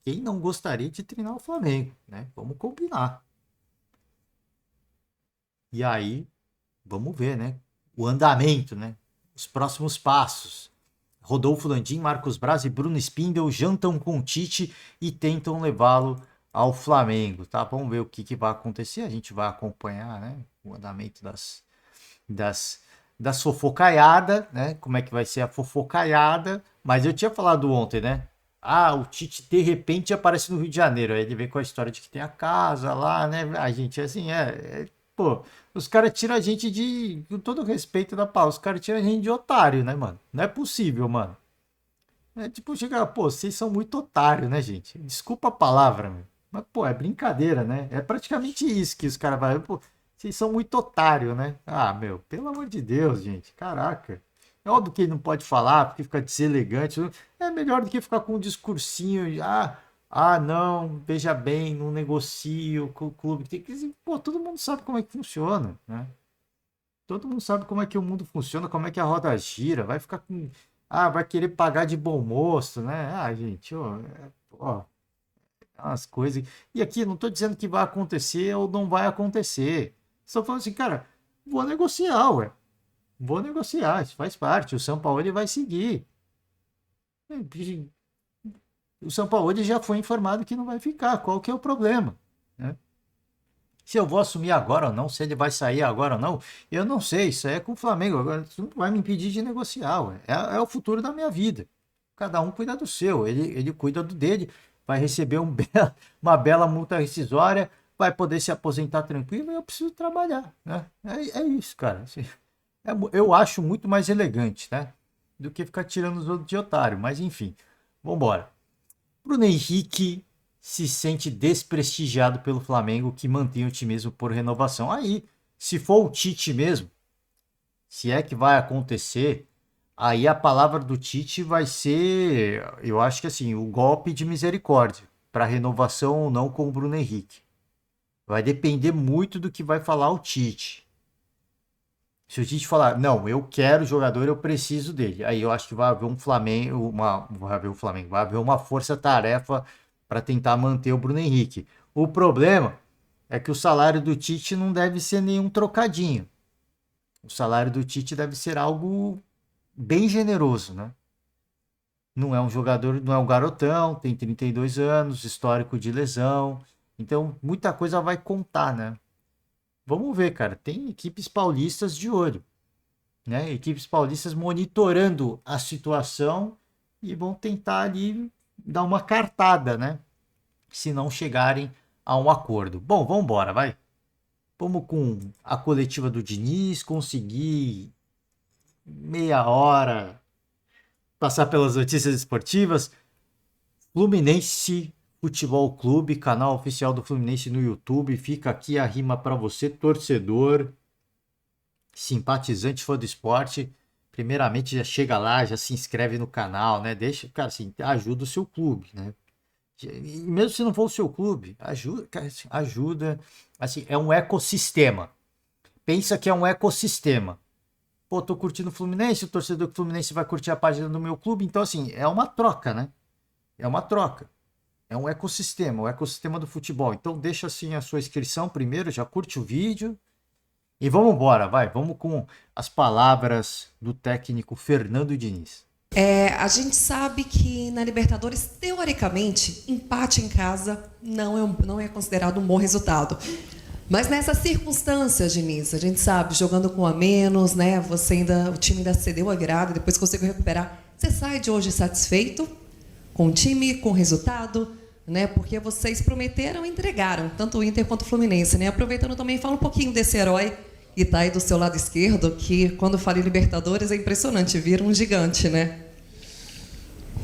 Quem não gostaria de treinar o Flamengo, né? Vamos combinar. E aí, vamos ver, né? O andamento, né? Os próximos passos. Rodolfo Landim, Marcos Braz e Bruno Spindel jantam com o Tite e tentam levá-lo ao Flamengo, tá? Vamos ver o que vai acontecer. A gente vai acompanhar, né? O andamento das, das fofocaiada, né? Como é que vai ser a fofocaiada. Mas eu tinha falado ontem, né? Ah, o Tite de repente aparece no Rio de Janeiro. Aí ele vem com a história de que tem a casa lá, né? A gente, assim, pô, os caras tiram a gente de. Com todo o respeito da pau, os caras tiram a gente de otário, né, mano? Não é possível, mano. É tipo, chega, pô, vocês são muito otário, né, gente? Desculpa a palavra, meu. Mas, pô, é brincadeira, né? É praticamente isso que os caras vão. Pô, vocês são muito otário, né? Ah, meu, pelo amor de Deus, gente. Caraca. É óbvio que ele não pode falar, porque fica deselegante. É melhor do que ficar com um discursinho. Não, veja bem, não negocio com o clube. Pô, todo mundo sabe como é que funciona, né? Todo mundo sabe como é que o mundo funciona, como é que a roda gira. Vai ficar com. Ah, vai querer pagar de bom moço, né? Ah, gente, ó, as coisas. E aqui, não tô dizendo que vai acontecer ou não vai acontecer. Só falando assim, cara, vou negociar, ué. Vou negociar, isso faz parte. O São Paulo ele vai seguir. O São Paulo ele já foi informado que não vai ficar. Qual que é o problema? Né? Se eu vou assumir agora ou não, se ele vai sair agora ou não, eu não sei. Isso aí é com o Flamengo. Agora, isso não vai me impedir de negociar. Ué. É o futuro da minha vida. Cada um cuida do seu. Ele cuida do dele. Vai receber uma bela multa rescisória. Vai poder se aposentar tranquilo. E eu preciso trabalhar. Né? É isso, cara. Assim, eu acho muito mais elegante, né? Do que ficar tirando os outros de otário. Mas enfim, vambora. Bruno Henrique se sente desprestigiado pelo Flamengo, que mantém o otimismo por renovação. Aí, se for o Tite mesmo, se é que vai acontecer, aí a palavra do Tite vai ser, eu acho que assim, o golpe de misericórdia para renovação ou não com o Bruno Henrique. Vai depender muito do que vai falar o Tite. Se o Tite falar, não, eu quero o jogador, eu preciso dele. Aí eu acho que vai haver um Flamengo, vai haver uma força-tarefa para tentar manter o Bruno Henrique. O problema é que o salário do Tite não deve ser nenhum trocadinho. O salário do Tite deve ser algo bem generoso, né? Não é um jogador, não é um garotão, tem 32 anos, histórico de lesão. Então, muita coisa vai contar, né? Vamos ver, cara. Tem equipes paulistas de olho, né? Equipes paulistas monitorando a situação e vão tentar ali dar uma cartada, né? Se não chegarem a um acordo. Bom, vamos embora, vai. Vamos com a coletiva do Diniz, conseguir meia hora passar pelas notícias esportivas. Fluminense Futebol Clube, canal oficial do Fluminense no YouTube. Fica aqui a rima para você, torcedor, simpatizante, fã do esporte. Primeiramente, já chega lá, já se inscreve no canal, né? Deixa, cara, assim, ajuda o seu clube, né? E mesmo se não for o seu clube, ajuda, cara, assim, ajuda. Assim, é um ecossistema. Pensa que é um ecossistema. Pô, tô curtindo o Fluminense, o torcedor do Fluminense vai curtir a página do meu clube. Então, assim, é uma troca, né? É uma troca. É um ecossistema, o ecossistema do futebol. Então, deixa assim a sua inscrição primeiro, já curte o vídeo. E vamos embora, vai. Vamos com as palavras do técnico Fernando Diniz. A gente sabe que na Libertadores, teoricamente, empate em casa não é considerado um bom resultado. Mas nessas circunstâncias, Diniz, a gente sabe, jogando com a menos, né? O time ainda cedeu a virada, depois conseguiu recuperar. Você sai de hoje satisfeito com o time, com o resultado, né? Porque vocês prometeram e entregaram, tanto o Inter quanto o Fluminense, né? Aproveitando também, fala um pouquinho desse herói e tá aí do seu lado esquerdo, que quando fala em Libertadores é impressionante, vira um gigante, né?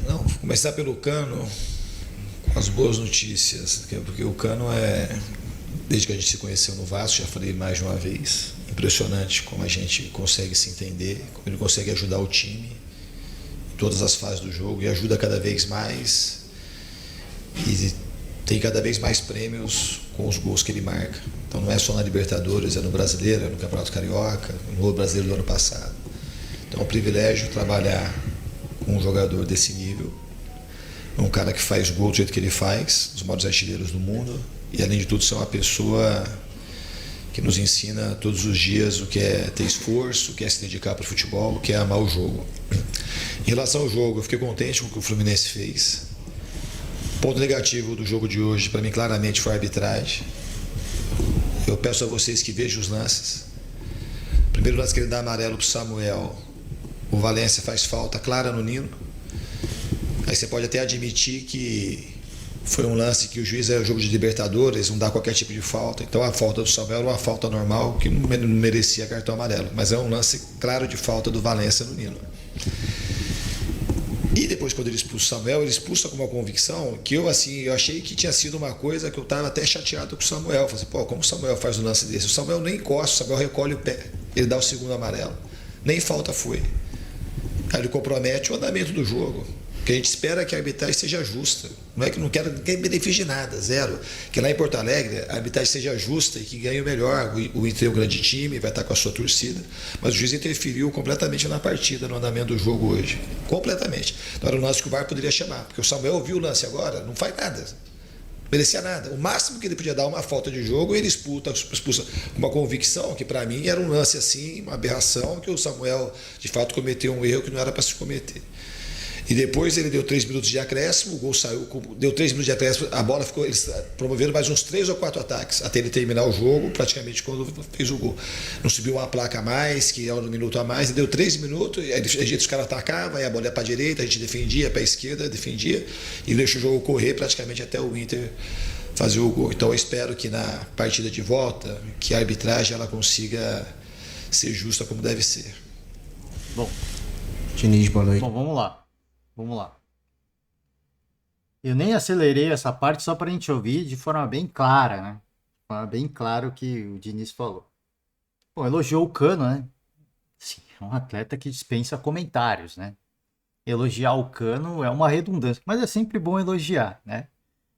Não, vou começar pelo Cano, com as boas notícias, porque o Cano desde que a gente se conheceu no Vasco, já falei mais de uma vez, impressionante como a gente consegue se entender, como ele consegue ajudar o time em todas as fases do jogo e ajuda cada vez mais. E tem cada vez mais prêmios com os gols que ele marca. Então não é só na Libertadores, é no Brasileiro, é no Campeonato Carioca, no Brasileiro do ano passado. Então é um privilégio trabalhar com um jogador desse nível, um cara que faz gol do jeito que ele faz, os maiores artilheiros do mundo, e além de tudo ser uma pessoa que nos ensina todos os dias o que é ter esforço, o que é se dedicar para o futebol, o que é amar o jogo. Em relação ao jogo, eu fiquei contente com o que o Fluminense fez. Ponto negativo do jogo de hoje, para mim, claramente, foi a arbitragem. Eu peço a vocês que vejam os lances. Primeiro lance que ele dá amarelo para o Samuel. O Valência faz falta clara no Nino. Aí você pode até admitir que foi um lance que o juiz é um jogo de Libertadores, não dá qualquer tipo de falta. Então a falta do Samuel era uma falta normal que não merecia cartão amarelo. Mas é um lance claro de falta do Valência no Nino. E depois, quando ele expulsa o Samuel, ele expulsa com uma convicção que eu achei que tinha sido uma coisa que eu estava até chateado com o Samuel. Eu falei assim, como o Samuel faz um lance desse? O Samuel nem encosta, o Samuel recolhe o pé, ele dá o segundo amarelo. Nem falta foi. Aí ele compromete o andamento do jogo. O que a gente espera é que a arbitragem seja justa. Não é que não quero ninguém benefício de nada, zero. Que lá em Porto Alegre a arbitragem seja justa e que ganhe o melhor. O Inter é um grande time, vai estar com a sua torcida. Mas o juiz interferiu completamente na partida, no andamento do jogo hoje. Completamente. Então era um lance que o VAR poderia chamar. Porque o Samuel viu o lance agora, não faz nada. Merecia nada. O máximo que ele podia dar uma falta de jogo, ele expulsa com uma convicção que para mim era um lance assim, uma aberração, que o Samuel de fato cometeu um erro que não era para se cometer. E depois ele deu 3 minutos de acréscimo, o gol saiu, deu 3 minutos de acréscimo, a bola ficou, eles promoveram mais uns 3 ou 4 ataques, até ele terminar o jogo, praticamente quando fez o gol. Não subiu uma placa a mais, que era um minuto a mais, e deu 3 minutos, aí os caras atacavam, aí a bola ia para a direita, a gente defendia, para a esquerda, defendia, e deixou o jogo correr praticamente até o Inter fazer o gol. Então eu espero que na partida de volta, que a arbitragem ela consiga ser justa como deve ser. Bom, Diniz, boa noite. bom, vamos lá. Vamos lá. Eu nem acelerei essa parte só para a gente ouvir de forma bem clara, né? De forma bem clara o que o Diniz falou. Bom, elogiou o Cano, né? Sim, é um atleta que dispensa comentários, né? Elogiar o Cano é uma redundância, mas é sempre bom elogiar, né?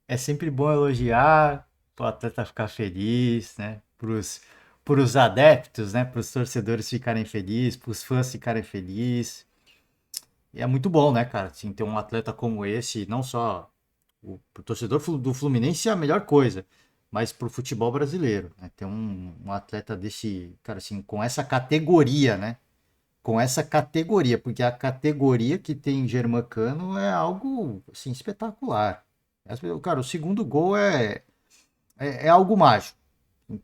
É sempre bom elogiar, o atleta ficar feliz, né? Para os adeptos, né? Para os torcedores ficarem felizes, para os fãs ficarem felizes. E é muito bom, né, cara? Assim, ter um atleta como esse, não só pro torcedor do Fluminense é a melhor coisa, mas pro futebol brasileiro, né? Ter um atleta desse, cara, assim, com essa categoria, né? Com essa categoria, porque a categoria que tem Germancano é algo, assim, espetacular. Cara, o segundo gol é algo mágico.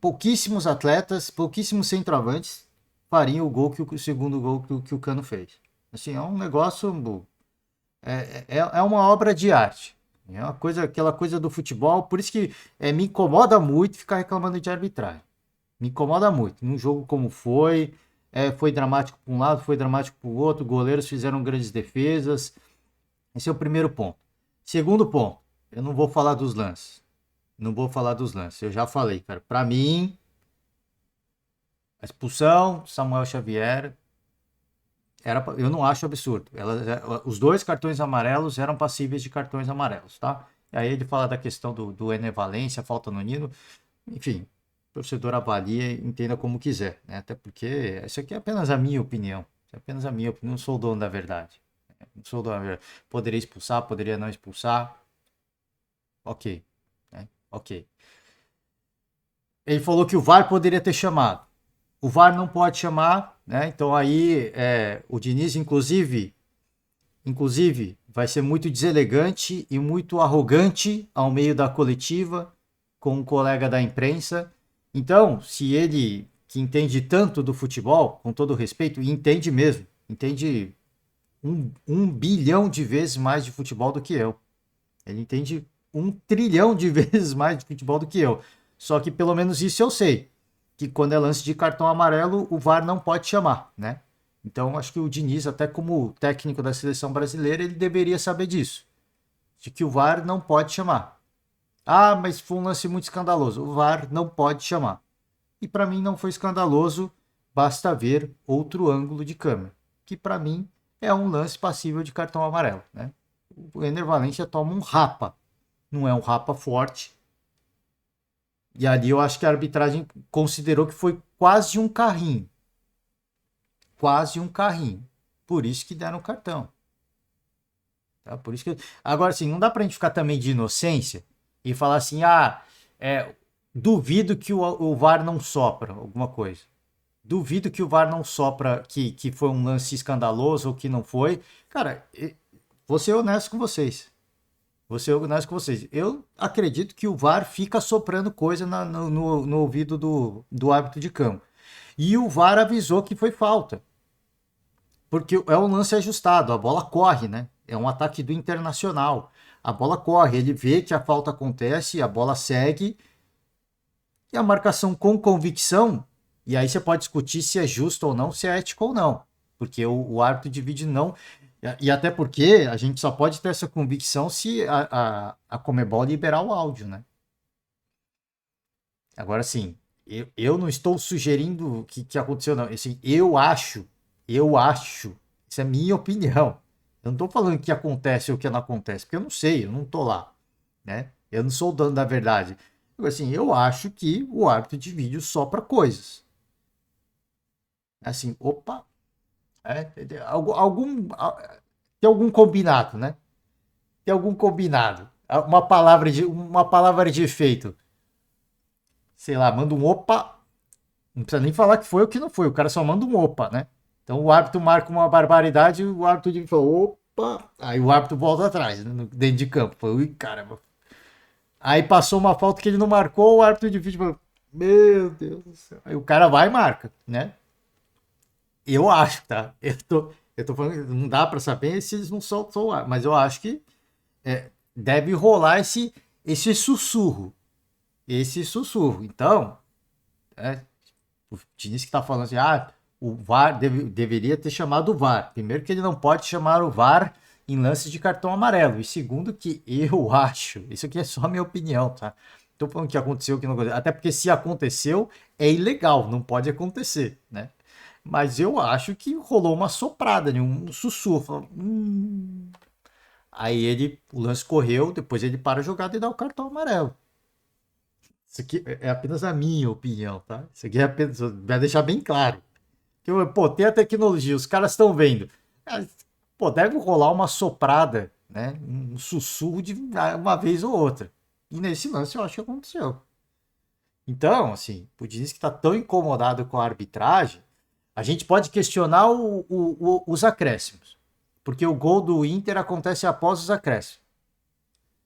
Pouquíssimos atletas, pouquíssimos centroavantes fariam o gol o segundo gol que o Cano fez. Assim, é um negócio, é uma obra de arte. É uma coisa, aquela coisa do futebol, por isso que me incomoda muito ficar reclamando de arbitragem. Me incomoda muito. Num jogo como foi dramático para um lado, foi dramático para o outro, goleiros fizeram grandes defesas. Esse é o primeiro ponto. Segundo ponto, eu não vou falar dos lances. Não vou falar dos lances. Eu já falei, cara. Para mim, a expulsão, Samuel Xavier, eu não acho absurdo. Os 2 cartões amarelos eram passíveis de cartões amarelos, tá? E aí ele fala da questão do Ené Valencia, falta no Nino. Enfim, o torcedor avalia e entenda como quiser, né? Até porque isso aqui é apenas a minha opinião. É apenas a minha opinião. Não sou o dono da verdade. Não sou o dono da verdade. Poderia expulsar, poderia não expulsar. Ok. Né? Ok. Ele falou que o VAR poderia ter chamado. O VAR não pode chamar, né? Então aí o Diniz, inclusive, vai ser muito deselegante e muito arrogante ao meio da coletiva com um colega da imprensa. Então, se ele, que entende tanto do futebol, com todo respeito, e entende mesmo, entende um bilhão de vezes mais de futebol do que eu. Ele entende 1 trilhão de vezes mais de futebol do que eu. Só que pelo menos isso eu sei. Que quando é lance de cartão amarelo, o VAR não pode chamar, né? Então, acho que o Diniz, até como técnico da seleção brasileira, ele deveria saber disso. De que o VAR não pode chamar. Ah, mas foi um lance muito escandaloso. O VAR não pode chamar. E para mim não foi escandaloso, basta ver outro ângulo de câmera. Que para mim é um lance passível de cartão amarelo, né? O Ener Valencia toma um rapa. não é um rapa forte. E ali eu acho que a arbitragem considerou que foi quase um carrinho. Quase um carrinho. Por isso que deram o cartão. Tá? Por isso que... Agora, assim, não dá pra gente ficar também de inocência e falar assim, duvido que o VAR não sopra alguma coisa. Duvido que o VAR não sopra que foi um lance escandaloso ou que não foi. Cara, vou ser honesto com vocês. Eu acredito que o VAR fica soprando coisa no ouvido do árbitro de campo. E o VAR avisou que foi falta. Porque é um lance ajustado, a bola corre, né? É um ataque do Internacional. A bola corre, ele vê que a falta acontece, a bola segue. E a marcação com convicção, e aí você pode discutir se é justo ou não, se é ético ou não. Porque o árbitro de vídeo não... E até porque a gente só pode ter essa convicção se a Conmebol liberar o áudio, né? Agora, sim, eu não estou sugerindo que aconteceu, não. Assim, eu acho, isso é minha opinião. Eu não estou falando que acontece ou que não acontece, porque eu não sei, eu não estou lá, né? Eu não sou o dono da verdade. Assim, eu acho que o árbitro de vídeo sopra coisas. Assim, opa, tem algum combinado, né? Tem algum combinado. Uma palavra de efeito. Sei lá, manda um opa. Não precisa nem falar que foi ou que não foi. O cara só manda um opa, né? Então o árbitro marca uma barbaridade e o árbitro de vídeo fala, opa. Aí o árbitro volta atrás, né, dentro de campo. Fala, ui, caramba. Aí passou uma falta que ele não marcou, o árbitro de vídeo falou, meu Deus do céu. Aí o cara vai e marca, né? Eu acho, tá? Eu tô falando, não dá pra saber se eles não soltam o ar, mas eu acho que deve rolar esse sussurro. Esse sussurro. Então, o Diniz que tá falando assim, o VAR deveria ter chamado o VAR. Primeiro que ele não pode chamar o VAR em lances de cartão amarelo. E segundo que eu acho, isso aqui é só a minha opinião, tá? Tô falando que aconteceu, que não aconteceu. Até porque se aconteceu, é ilegal, não pode acontecer, né? Mas eu acho que rolou uma soprada, né? Um sussurro. Aí o lance correu, depois ele para a jogada e dá o cartão amarelo. Isso aqui é apenas a minha opinião, tá? Isso aqui é apenas, vai deixar bem claro. Pô, tem a tecnologia, os caras estão vendo. Pô, deve rolar uma soprada, né? Um sussurro de uma vez ou outra. E nesse lance eu acho que aconteceu. Então, assim, o Diniz que está tão incomodado com a arbitragem, a gente pode questionar os acréscimos. Porque o gol do Inter acontece após os acréscimos.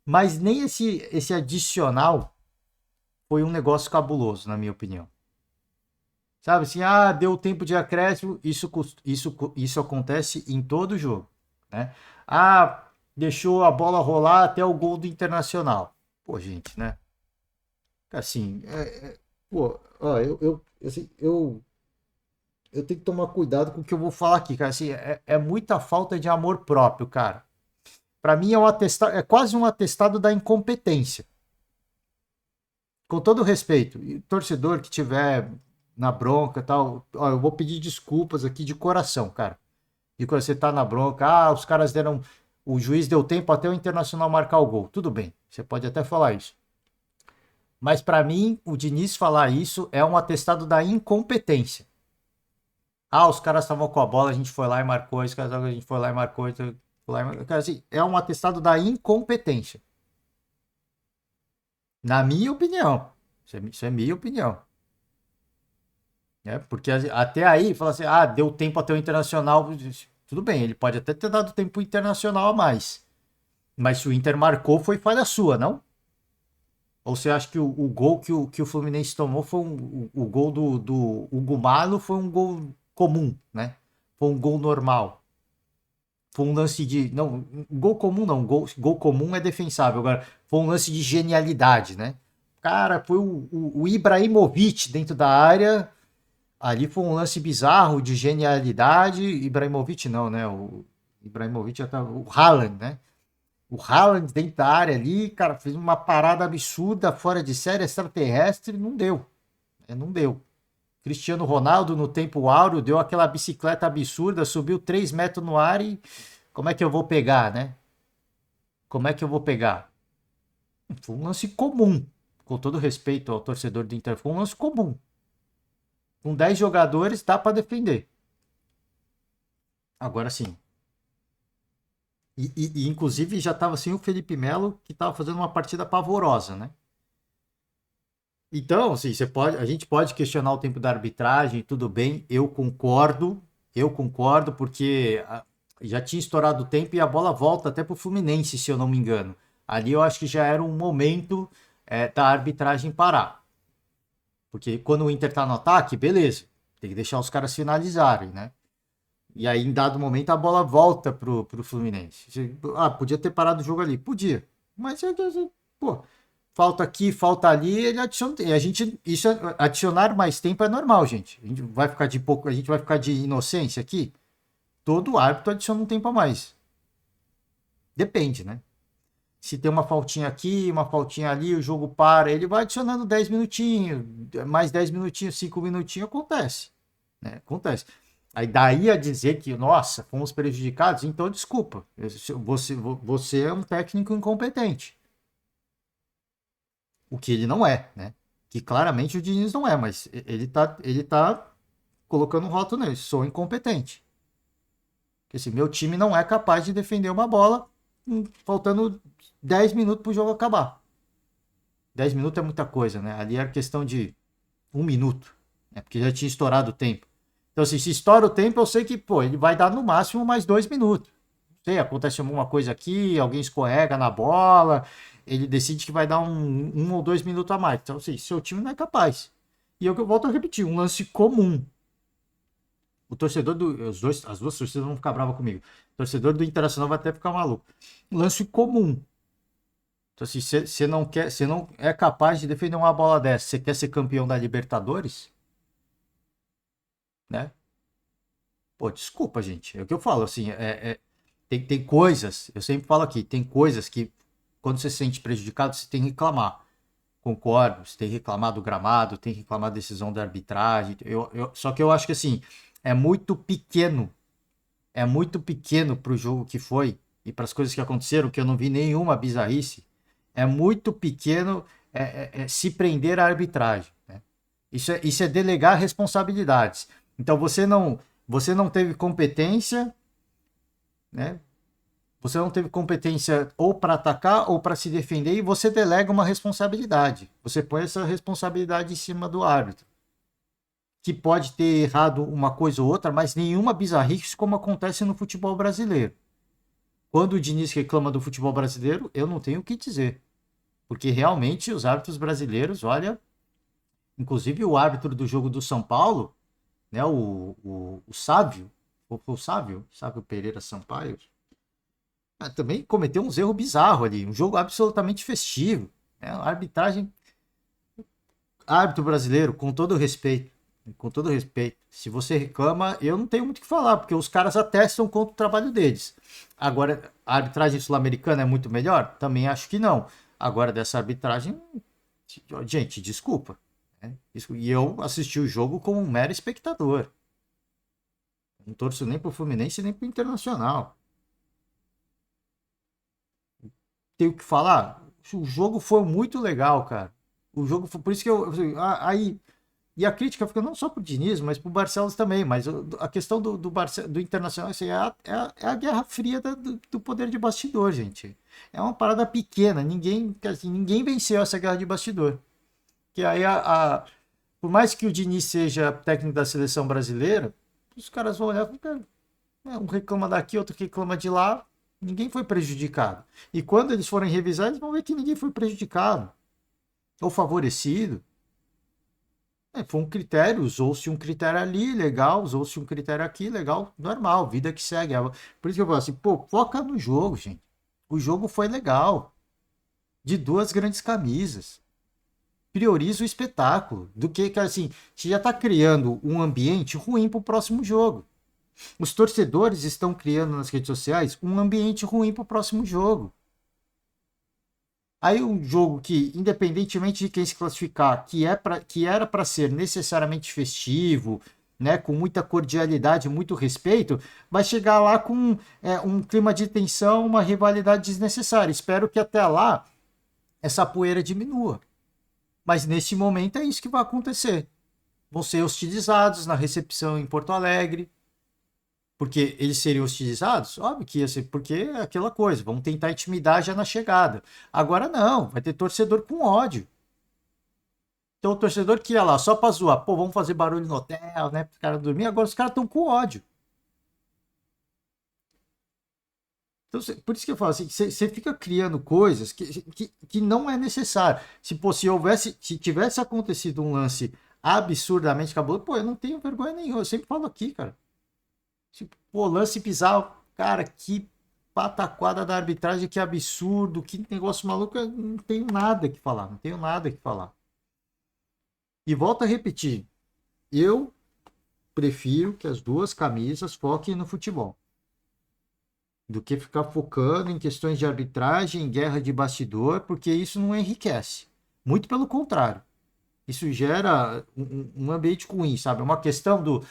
Mas nem esse adicional foi um negócio cabuloso, na minha opinião. Sabe assim, deu tempo de acréscimo, isso acontece em todo jogo, né? Deixou a bola rolar até o gol do Internacional. Pô, gente, né? Assim, pô, ó, assim, eu tenho que tomar cuidado com o que eu vou falar aqui, cara. Assim, é muita falta de amor próprio, cara. Pra mim é quase um atestado da incompetência. Com todo respeito, e torcedor que tiver na bronca e tal, ó, eu vou pedir desculpas aqui de coração, cara. E quando você tá na bronca, os caras deram. O juiz deu tempo até o Internacional marcar o gol. Tudo bem, você pode até falar isso. Mas pra mim, o Diniz falar isso é um atestado da incompetência. Os caras estavam com a bola, a gente foi lá e marcou, a gente foi lá e marcou. Assim, é um atestado da incompetência. Na minha opinião. Isso é minha opinião. Porque até aí, fala assim, deu tempo até o Internacional. Tudo bem, ele pode até ter dado tempo Internacional a mais. Mas se o Inter marcou, foi falha sua, não? Ou você acha que o gol que o Fluminense tomou foi o gol do Hugo Malo foi um gol comum, né? Foi um gol normal. Foi um lance de... Não, gol comum não. Gol comum é defensável. Agora, foi um lance de genialidade, né? Cara, foi o Ibrahimovic dentro da área. Ali foi um lance bizarro de genialidade. Ibrahimovic não, né? O Ibrahimovic já tava... O Haaland, né? O Haaland dentro da área ali, cara, fez uma parada absurda, fora de série, extraterrestre. Não deu. Não deu. Cristiano Ronaldo, no tempo áureo, deu aquela bicicleta absurda, subiu 3 metros no ar e como é que eu vou pegar, né? Como é que eu vou pegar? Foi um lance comum. Com todo respeito ao torcedor do Inter, foi um lance comum. Com 10 jogadores dá para defender. Agora sim. E inclusive já estava sem o Felipe Melo, que estava fazendo uma partida pavorosa, né? Então, assim, a gente pode questionar o tempo da arbitragem, tudo bem, eu concordo, porque já tinha estourado o tempo e a bola volta até pro Fluminense, se eu não me engano. Ali eu acho que já era um momento da arbitragem parar. Porque quando o Inter tá no ataque, beleza, tem que deixar os caras finalizarem, né? E aí, em dado momento, a bola volta pro Fluminense. Podia ter parado o jogo ali. Podia. Mas, pô, falta aqui, falta ali, ele adiciona. Adicionar mais tempo é normal, gente. A gente vai ficar de inocência aqui? Todo árbitro adiciona um tempo a mais. Depende, né? Se tem uma faltinha aqui, uma faltinha ali, o jogo para, ele vai adicionando 10 minutinhos, mais 10 minutinhos, 5 minutinhos, acontece. Né? Acontece. Aí daí a dizer que, nossa, fomos prejudicados, então desculpa. Você é um técnico incompetente. O que ele não é, né? Que claramente o Diniz não é, mas ele tá colocando um rótulo nele. Sou incompetente. Porque assim, meu time não é capaz de defender uma bola faltando 10 minutos pro jogo acabar. 10 minutos é muita coisa, né? Ali era questão de 1 minuto, né? Porque já tinha estourado o tempo. Então, assim, se estoura o tempo, eu sei que, ele vai dar no máximo mais 2 minutos. Não sei, acontece alguma coisa aqui, alguém escorrega na bola, ele decide que vai dar um ou 2 minutos a mais. Então, assim, seu time não é capaz. E eu volto a repetir, um lance comum. O torcedor as duas torcidas vão ficar bravas comigo. O torcedor do Internacional vai até ficar maluco. Um lance comum. Então, assim, você não é capaz de defender uma bola dessa, você quer ser campeão da Libertadores? Né? Pô, desculpa, gente. É o que eu falo, assim, tem coisas, eu sempre falo aqui, tem coisas que quando você se sente prejudicado, você tem que reclamar. Concordo, você tem que reclamar do gramado, tem que reclamar da decisão da arbitragem. Só que eu acho que, assim, é muito pequeno pro jogo que foi e para as coisas que aconteceram, que eu não vi nenhuma bizarrice. É muito pequeno se prender à arbitragem. Né? Isso é delegar responsabilidades. Então você não teve competência, né? Você não teve competência ou para atacar ou para se defender e você delega uma responsabilidade. Você põe essa responsabilidade em cima do árbitro, que pode ter errado uma coisa ou outra, mas nenhuma bizarrice como acontece no futebol brasileiro. Quando o Diniz reclama do futebol brasileiro, eu não tenho o que dizer. Porque realmente os árbitros brasileiros, olha, inclusive o árbitro do jogo do São Paulo, né, o Sávio Pereira Sampaio, também cometeu uns erros bizarros ali, um jogo absolutamente festivo, né, a arbitragem, árbitro brasileiro, com todo respeito, se você reclama, eu não tenho muito o que falar, porque os caras atestam contra o trabalho deles. Agora, a arbitragem sul-americana é muito melhor? Também acho que não. Agora, dessa arbitragem, gente, desculpa. E eu assisti o jogo como um mero espectador. Não torço nem pro Fluminense nem pro Internacional. Tenho que falar, o jogo foi muito legal, cara. O jogo foi, por isso que aí, e a crítica fica não só pro Diniz, mas pro Barcelos também, mas a questão do Internacional, assim, é a guerra fria do poder de bastidor, gente. É uma parada pequena, ninguém venceu essa guerra de bastidor. Que aí, por mais que o Diniz seja técnico da seleção brasileira, os caras vão olhar e falar, um reclama daqui, outro reclama de lá, ninguém foi prejudicado. E quando eles forem revisar, eles vão ver que ninguém foi prejudicado ou favorecido. Foi um critério, usou-se um critério ali, legal, usou-se um critério aqui, legal, normal, vida que segue. Por isso que eu falo assim, foca no jogo, gente. O jogo foi legal. De 2 grandes camisas. Prioriza o espetáculo. Do que assim, você já está criando um ambiente ruim para o próximo jogo. Os torcedores estão criando nas redes sociais um ambiente ruim para o próximo jogo. Aí um jogo que, independentemente de quem se classificar, que era para ser necessariamente festivo, né, com muita cordialidade, muito respeito, vai chegar lá com um clima de tensão, uma rivalidade desnecessária. Espero que até lá essa poeira diminua. Mas nesse momento é isso que vai acontecer. Vão ser hostilizados na recepção em Porto Alegre. Porque eles seriam hostilizados? Óbvio que ia ser, porque é aquela coisa, vamos tentar intimidar já na chegada. Agora não, vai ter torcedor com ódio. Então o torcedor que ia lá só pra zoar, pô, vamos fazer barulho no hotel, né, para os caras dormir, agora os caras estão com ódio. Então, por isso que eu falo assim, você fica criando coisas que não é necessário. Se tivesse acontecido um lance absurdamente cabuloso, pô, eu não tenho vergonha nenhuma, eu sempre falo aqui, cara. Pô, lance bizarro, cara, que pataquada da arbitragem, que absurdo, que negócio maluco, eu não tenho nada que falar, não tenho nada que falar. E volto a repetir, eu prefiro que as duas camisas foquem no futebol, do que ficar focando em questões de arbitragem, em guerra de bastidor, porque isso não enriquece. Muito pelo contrário. Isso gera um ambiente ruim, sabe? É uma questão do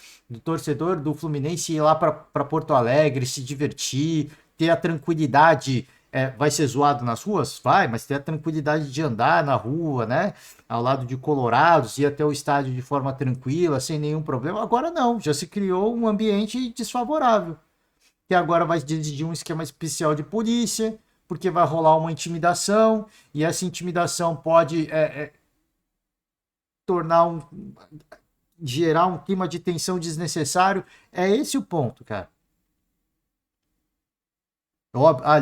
torcedor do Fluminense ir lá para Porto Alegre, se divertir, ter a tranquilidade. Vai ser zoado nas ruas? Vai, mas ter a tranquilidade de andar na rua, né? Ao lado de colorados, ir até o estádio de forma tranquila, sem nenhum problema. Agora não, já se criou um ambiente desfavorável. Que agora vai exigir um esquema especial de polícia, porque vai rolar uma intimidação, e essa intimidação pode gerar um clima de tensão desnecessário. É esse o ponto, cara.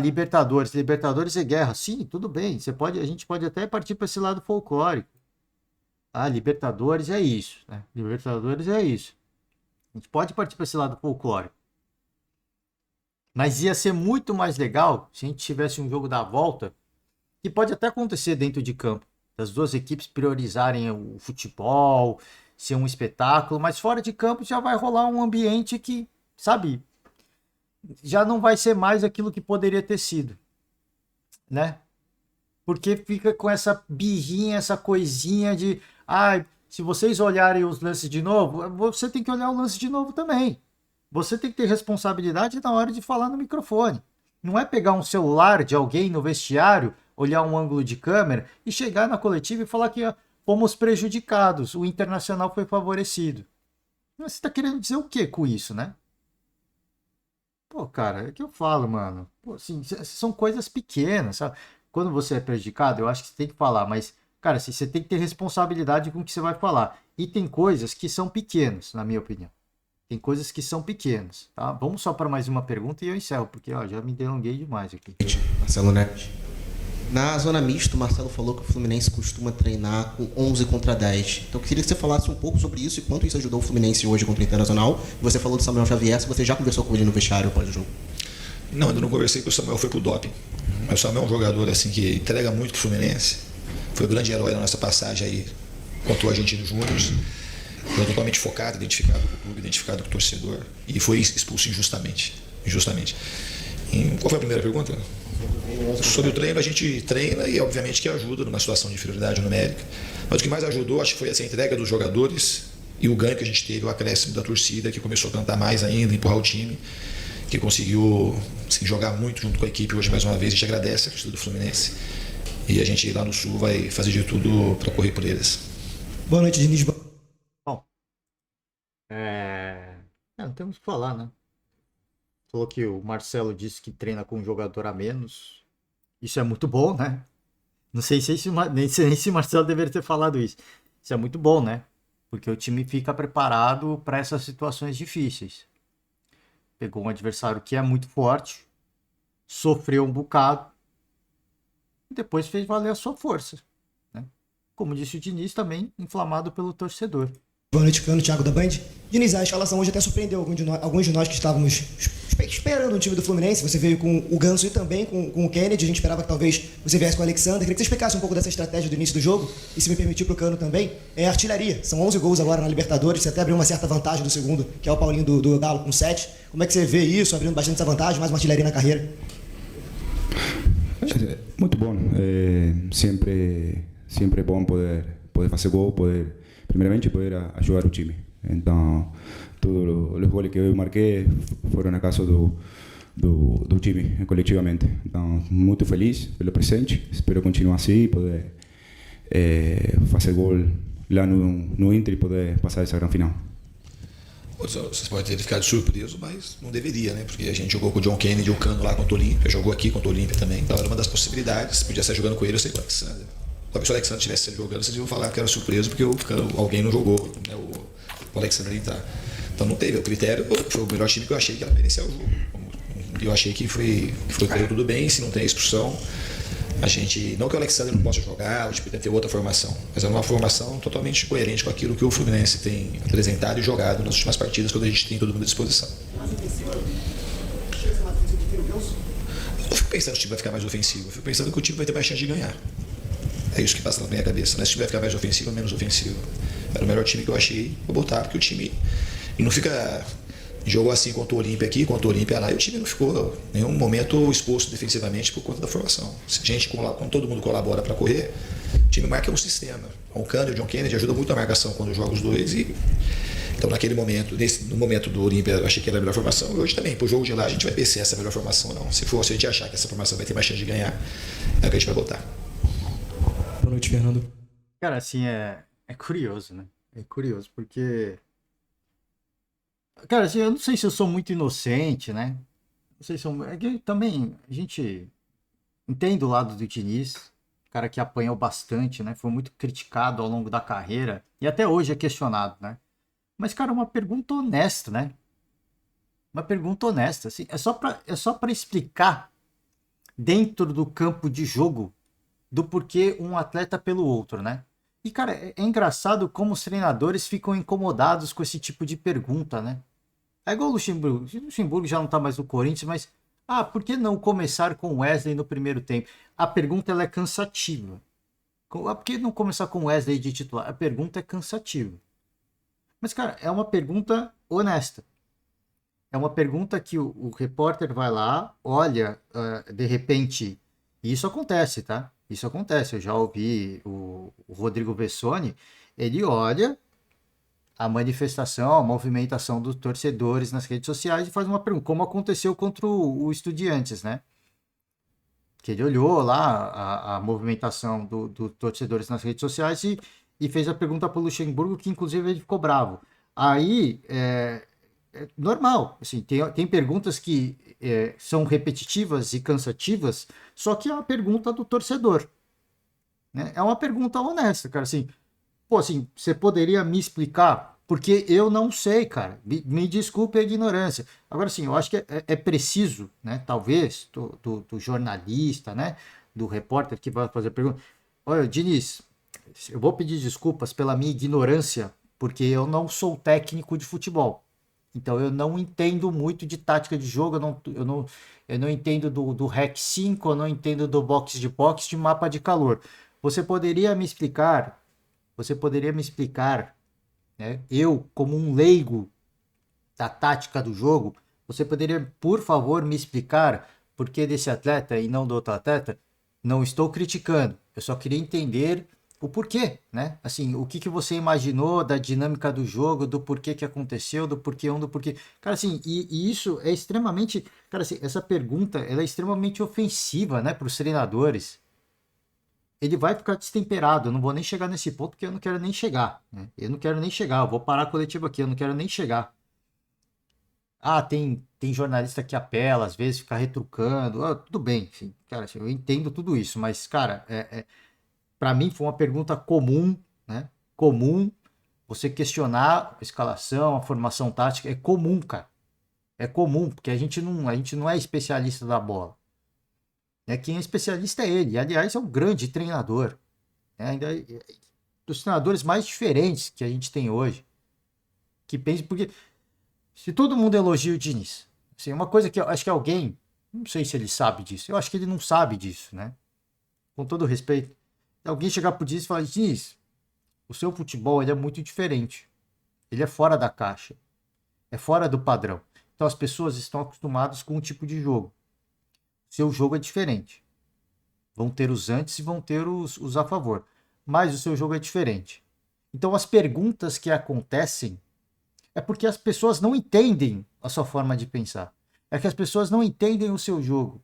Libertadores é guerra. Sim, tudo bem. A gente pode até partir para esse lado folclórico. Libertadores é isso, né? Libertadores é isso. A gente pode partir para esse lado folclórico. Mas ia ser muito mais legal se a gente tivesse um jogo da volta, que pode até acontecer dentro de campo, das duas equipes priorizarem o futebol, ser um espetáculo, mas fora de campo já vai rolar um ambiente que, sabe, já não vai ser mais aquilo que poderia ter sido, né? Porque fica com essa birrinha, essa coisinha de, se vocês olharem os lances de novo, você tem que olhar o lance de novo também. Você tem que ter responsabilidade na hora de falar no microfone. Não é pegar um celular de alguém no vestiário, olhar um ângulo de câmera e chegar na coletiva e falar que fomos prejudicados, o Internacional foi favorecido. Você está querendo dizer o que com isso, né? Pô, cara, é que eu falo, mano. Pô, assim, são coisas pequenas, sabe? Quando você é prejudicado, eu acho que você tem que falar, mas, cara, assim, você tem que ter responsabilidade com o que você vai falar. E tem coisas que são pequenas, na minha opinião. Tem coisas que são pequenas, tá? Vamos só para mais uma pergunta e eu encerro, porque já me delonguei demais aqui. Marcelo Neves. Na zona mista, o Marcelo falou que o Fluminense costuma treinar com 11 contra 10. Então eu queria que você falasse um pouco sobre isso e quanto isso ajudou o Fluminense hoje contra o Internacional. Você falou do Samuel Xavier, se você já conversou com ele no vestiário após o jogo. Não, ainda não conversei, porque o Samuel foi pro doping. Mas o Samuel é um jogador assim, que entrega muito pro Fluminense. Foi o grande herói da nossa passagem aí contra o Argentino Júnior. Foi totalmente focado, identificado com o clube, identificado com o torcedor. E foi expulso injustamente. Qual foi a primeira pergunta? Sobre o treino, a gente treina e obviamente que ajuda numa situação de inferioridade numérica. Mas o que mais ajudou, acho que foi essa entrega dos jogadores e o ganho que a gente teve, o acréscimo da torcida, que começou a cantar mais ainda, empurrar o time, que conseguiu assim, jogar muito junto com a equipe hoje mais uma vez. A gente agradece a torcida do Fluminense. E a gente lá no Sul vai fazer de tudo para correr por eles. Boa noite, Diniz. Bom, não temos o que falar, né? Falou que o Marcelo disse que treina com um jogador a menos. Isso é muito bom, né? Não sei se nem se o Marcelo deveria ter falado isso. Isso é muito bom, né? Porque o time fica preparado para essas situações difíceis. Pegou um adversário que é muito forte, sofreu um bocado, e depois fez valer a sua força, né? Como disse o Diniz, também inflamado pelo torcedor. Boa noite, Cano, Thiago da Band. Diniz, a escalação hoje até surpreendeu alguns de nós que estávamos esperando o time do Fluminense. Você veio com o Ganso e também com o Kennedy. A gente esperava que talvez você viesse com o Alexander. Queria que você explicasse um pouco dessa estratégia do início do jogo. E se me permitir para o Cano também, é artilharia. São 11 gols agora na Libertadores. Você até abriu uma certa vantagem do segundo, que é o Paulinho do Galo com 7. Como é que você vê isso, abrindo bastante essa vantagem, mais uma artilharia na carreira? Muito bom. Sempre é bom poder fazer gol, primeiramente poder ajudar o time. Então, todos os goles que eu marquei foram a caso do time coletivamente. Então, muito feliz pelo presente, espero continuar assim, poder fazer gol lá no Inter e poder passar essa grande final. Vocês podem ter ficado surpreso, mas não deveria, né? Porque a gente jogou com o John Kennedy, o Cano lá contra o Olímpia, jogou aqui contra o Olímpia também. Então era uma das possibilidades, podia estar jogando com ele ou sem o Alexandre. Talvez se o Alexandre estivesse jogando, vocês iam falar que era surpreso porque alguém não jogou, né? O Alexandre entrar. Então não teve. O critério foi o melhor time que eu achei que era merecer o jogo. Eu achei que foi tudo bem, se não tem expulsão. A gente, não que o Alexandre não possa jogar, o time tem ter outra formação, mas é uma formação totalmente coerente com aquilo que o Fluminense tem apresentado e jogado nas últimas partidas, quando a gente tem todo mundo à disposição. Eu fico pensando que o time vai ficar mais ofensivo, eu fico pensando que o time vai ter mais chance de ganhar. É isso que passa na minha cabeça, né? Se o time vai ficar mais ofensivo ou menos ofensivo. Era o melhor time que eu achei, vou botar, porque o time. E não fica. Jogou assim contra o Olímpia aqui, contra o Olímpia lá, e o time não ficou em nenhum momento exposto defensivamente por conta da formação. Se a gente, quando todo mundo colabora para correr, o time marca um sistema. O Cano e o John Kennedy ajudam muito a marcação quando joga os dois. Então, naquele momento, no momento do Olímpia, eu achei que era a melhor formação. E hoje também, pro jogo de lá, a gente vai ver se essa é a melhor formação ou não. Se a gente achar que essa formação vai ter mais chance de ganhar, é o que a gente vai botar. Boa noite, Fernando. Cara, assim, é curioso, né? É curioso, porque... Cara, assim, eu não sei se eu sou muito inocente, né? Não sei se eu... É que também, a gente entende o lado do Diniz, cara que apanhou bastante, né? Foi muito criticado ao longo da carreira, e até hoje é questionado, né? Mas, cara, uma pergunta honesta, né? Uma pergunta honesta, assim, é só pra explicar dentro do campo de jogo do porquê um atleta pelo outro, né? E, cara, é engraçado como os treinadores ficam incomodados com esse tipo de pergunta, né? É igual o Luxemburgo. O Luxemburgo já não tá mais no Corinthians, mas... Ah, por que não começar com o Wesley no primeiro tempo? A pergunta, ela é cansativa. Por que não começar com o Wesley de titular? A pergunta é cansativa. Mas, cara, é uma pergunta honesta. É uma pergunta que o repórter vai lá, olha, de repente... E isso acontece, tá? Isso acontece. Eu já ouvi o Rodrigo Vessone, ele olha a manifestação, a movimentação dos torcedores nas redes sociais e faz uma pergunta, como aconteceu contra o Estudiantes, né? Que ele olhou lá a movimentação dos torcedores nas redes sociais e fez a pergunta para o Luxemburgo, que inclusive ele ficou bravo. Aí, é normal, assim, tem perguntas que são repetitivas e cansativas, só que é uma pergunta do torcedor, né? É uma pergunta honesta, cara, assim, pô, assim, você poderia me explicar? Porque eu não sei, cara, me desculpe a ignorância. Agora, sim, eu acho que é preciso, né, talvez, do jornalista, né, do repórter que vai fazer a pergunta, olha, Diniz, eu vou pedir desculpas pela minha ignorância, porque eu não sou técnico de futebol. Então eu não entendo muito de tática de jogo, eu não entendo do REC 5, eu não entendo do box de box, de mapa de calor. Você poderia me explicar, né, eu como um leigo da tática do jogo, você poderia, por favor, me explicar por que desse atleta e não do outro atleta? Não estou criticando, eu só queria entender o porquê, né? Assim, o que você imaginou da dinâmica do jogo, do porquê que aconteceu, do porquê do porquê. Cara, assim, e isso é extremamente... Cara, assim, essa pergunta, ela é extremamente ofensiva, né, para os treinadores. Ele vai ficar destemperado, eu não vou nem chegar nesse ponto, porque eu não quero nem chegar, né? Eu não quero nem chegar, eu vou parar a coletiva aqui, eu não quero nem chegar. Ah, tem jornalista que apela, às vezes fica retrucando, tudo bem, enfim, cara, assim, eu entendo tudo isso, mas, cara, para mim foi uma pergunta comum, né? Comum, você questionar a escalação, a formação tática, é comum, cara. É comum, porque a gente não é especialista da bola. Quem é especialista é ele. Aliás, é um grande treinador. Ainda dos treinadores mais diferentes que a gente tem hoje. Que pensa, porque se todo mundo elogia o Diniz, assim, uma coisa que eu acho que alguém, não sei se ele sabe disso, eu acho que ele não sabe disso, né? Com todo respeito. Alguém chegar pro Diniz e falar, Diniz, o seu futebol ele é muito diferente. Ele é fora da caixa. É fora do padrão. Então as pessoas estão acostumadas com um tipo de jogo. Seu jogo é diferente. Vão ter os antes e vão ter os a favor. Mas o seu jogo é diferente. Então as perguntas que acontecem é porque as pessoas não entendem a sua forma de pensar. É que as pessoas não entendem o seu jogo.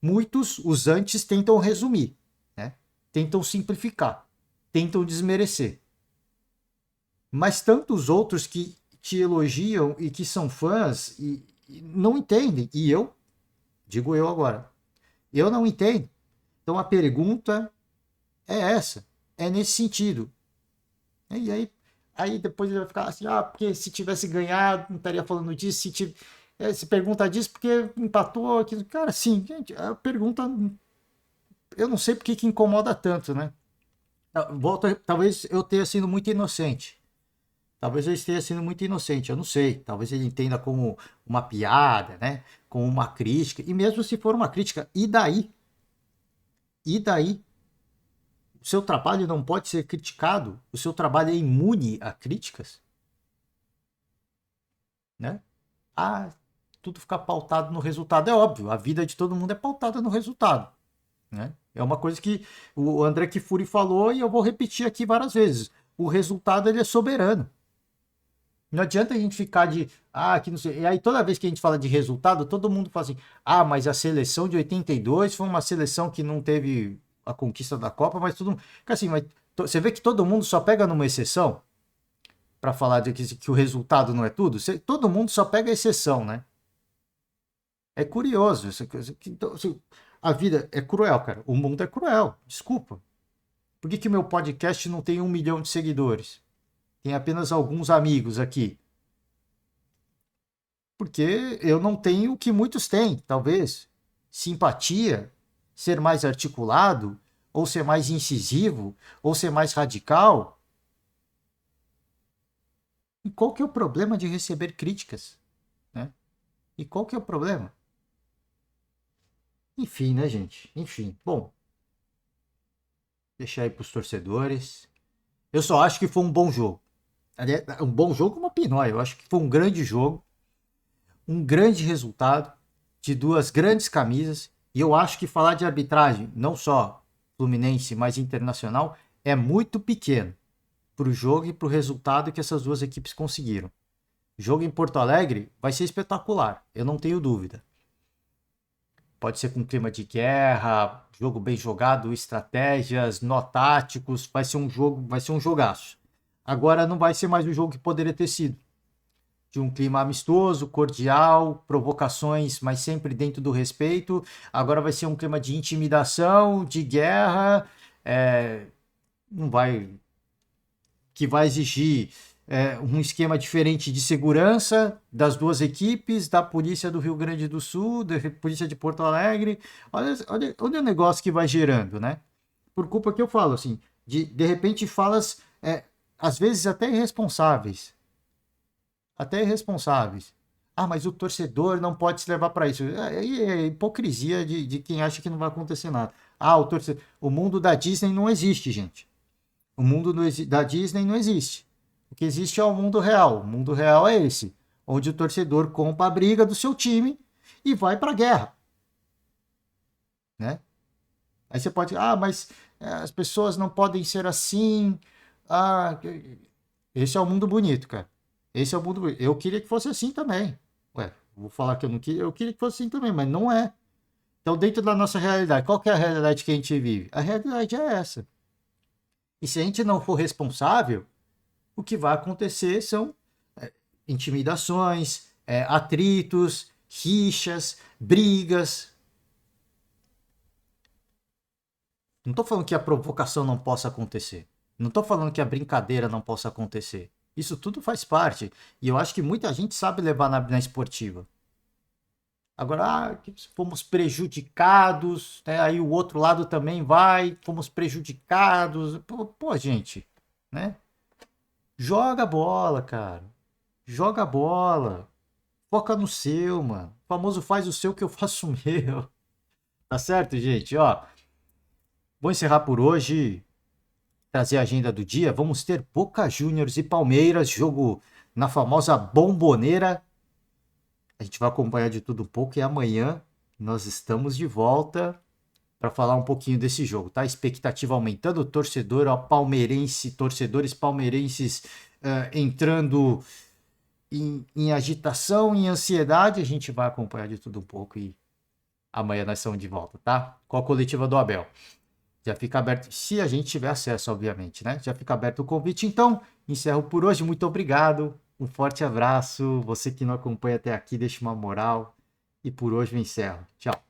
Muitos, os antes, tentam resumir, né? Tentam simplificar, tentam desmerecer. Mas tantos outros que te elogiam e que são fãs e não entendem. E eu, digo eu agora, eu não entendo. Então a pergunta é essa, é nesse sentido. E aí depois ele vai ficar assim, porque se tivesse ganhado, não estaria falando disso, se pergunta disso porque empatou aqui. Cara, sim, gente, a pergunta, eu não sei porque que incomoda tanto, né? Talvez eu tenha sido muito inocente. Talvez eu esteja sendo muito inocente, eu não sei. Talvez ele entenda como uma piada, né? Como uma crítica. E mesmo se for uma crítica, e daí? E daí? O seu trabalho não pode ser criticado? O seu trabalho é imune a críticas? Né? Tudo fica pautado no resultado. É óbvio, a vida de todo mundo é pautada no resultado. Né? É uma coisa que o André Kfouri falou e eu vou repetir aqui várias vezes. O resultado ele é soberano. Não adianta a gente ficar que não sei. E aí toda vez que a gente fala de resultado, todo mundo fala assim, mas a seleção de 82 foi uma seleção que não teve a conquista da Copa, mas tudo. Assim, mas você vê que todo mundo só pega numa exceção para falar de que o resultado não é tudo. Todo mundo só pega a exceção, né? É curioso essa coisa. Então, assim, a vida é cruel, cara. O mundo é cruel. Desculpa. Por que meu podcast não tem 1 milhão de seguidores? Tem apenas alguns amigos aqui. Porque eu não tenho o que muitos têm, talvez. Simpatia, ser mais articulado, ou ser mais incisivo, ou ser mais radical. E qual que é o problema de receber críticas? Né? E qual que é o problema? Enfim, né, gente? Enfim. Bom, deixar aí para os torcedores. Eu só acho que foi um bom jogo. Um bom jogo, uma pinóia. Eu acho que foi um grande jogo, um grande resultado de duas grandes camisas. E eu acho que falar de arbitragem, não só fluminense, mas internacional, é muito pequeno para o jogo e para o resultado que essas duas equipes conseguiram. O jogo em Porto Alegre vai ser espetacular, eu não tenho dúvida. Pode ser com clima de guerra, jogo bem jogado, estratégias, nó táticos, vai ser um jogaço. Agora não vai ser mais o jogo que poderia ter sido. De um clima amistoso, cordial, provocações, mas sempre dentro do respeito. Agora vai ser um clima de intimidação, de guerra, não vai... que vai exigir um esquema diferente de segurança das duas equipes, da polícia do Rio Grande do Sul, da polícia de Porto Alegre. Olha o negócio que vai gerando, né? Por culpa que eu falo, assim, de repente falas... às vezes até irresponsáveis. Mas o torcedor não pode se levar para isso. Aí é hipocrisia de quem acha que não vai acontecer nada. O mundo da Disney não existe, gente. O mundo da Disney não existe. O que existe é o mundo real. O mundo real é esse, onde o torcedor compra a briga do seu time e vai para a guerra. Né? Aí você pode... mas as pessoas não podem ser assim... esse é o mundo bonito, cara. Esse é o mundo bonito. Eu queria que fosse assim também. Vou falar que eu não queria. Eu queria que fosse assim também, mas não é. Então, dentro da nossa realidade, qual que é a realidade que a gente vive? A realidade é essa. E se a gente não for responsável, o que vai acontecer são intimidações, atritos, rixas, brigas. Não estou falando que a provocação não possa acontecer. Não estou falando que a brincadeira não possa acontecer. Isso tudo faz parte. E eu acho que muita gente sabe levar na esportiva. Agora, fomos prejudicados, né? Aí o outro lado também fomos prejudicados. Pô, gente, né? Joga a bola, cara. Joga a bola. Foca no seu, mano. O famoso faz o seu que eu faço o meu. Tá certo, gente? Vou encerrar por hoje. Trazer a agenda do dia, vamos ter Boca Juniors e Palmeiras, jogo na famosa Bomboneira. A gente vai acompanhar de tudo um pouco e amanhã nós estamos de volta para falar um pouquinho desse jogo, tá? Expectativa aumentando, torcedores palmeirenses entrando em agitação, em ansiedade, a gente vai acompanhar de tudo um pouco e amanhã nós estamos de volta, tá? Com a coletiva do Abel. Já fica aberto, se a gente tiver acesso, obviamente, né? Já fica aberto o convite. Então, encerro por hoje. Muito obrigado. Um forte abraço. Você que não acompanha até aqui, deixa uma moral. E por hoje eu encerro. Tchau.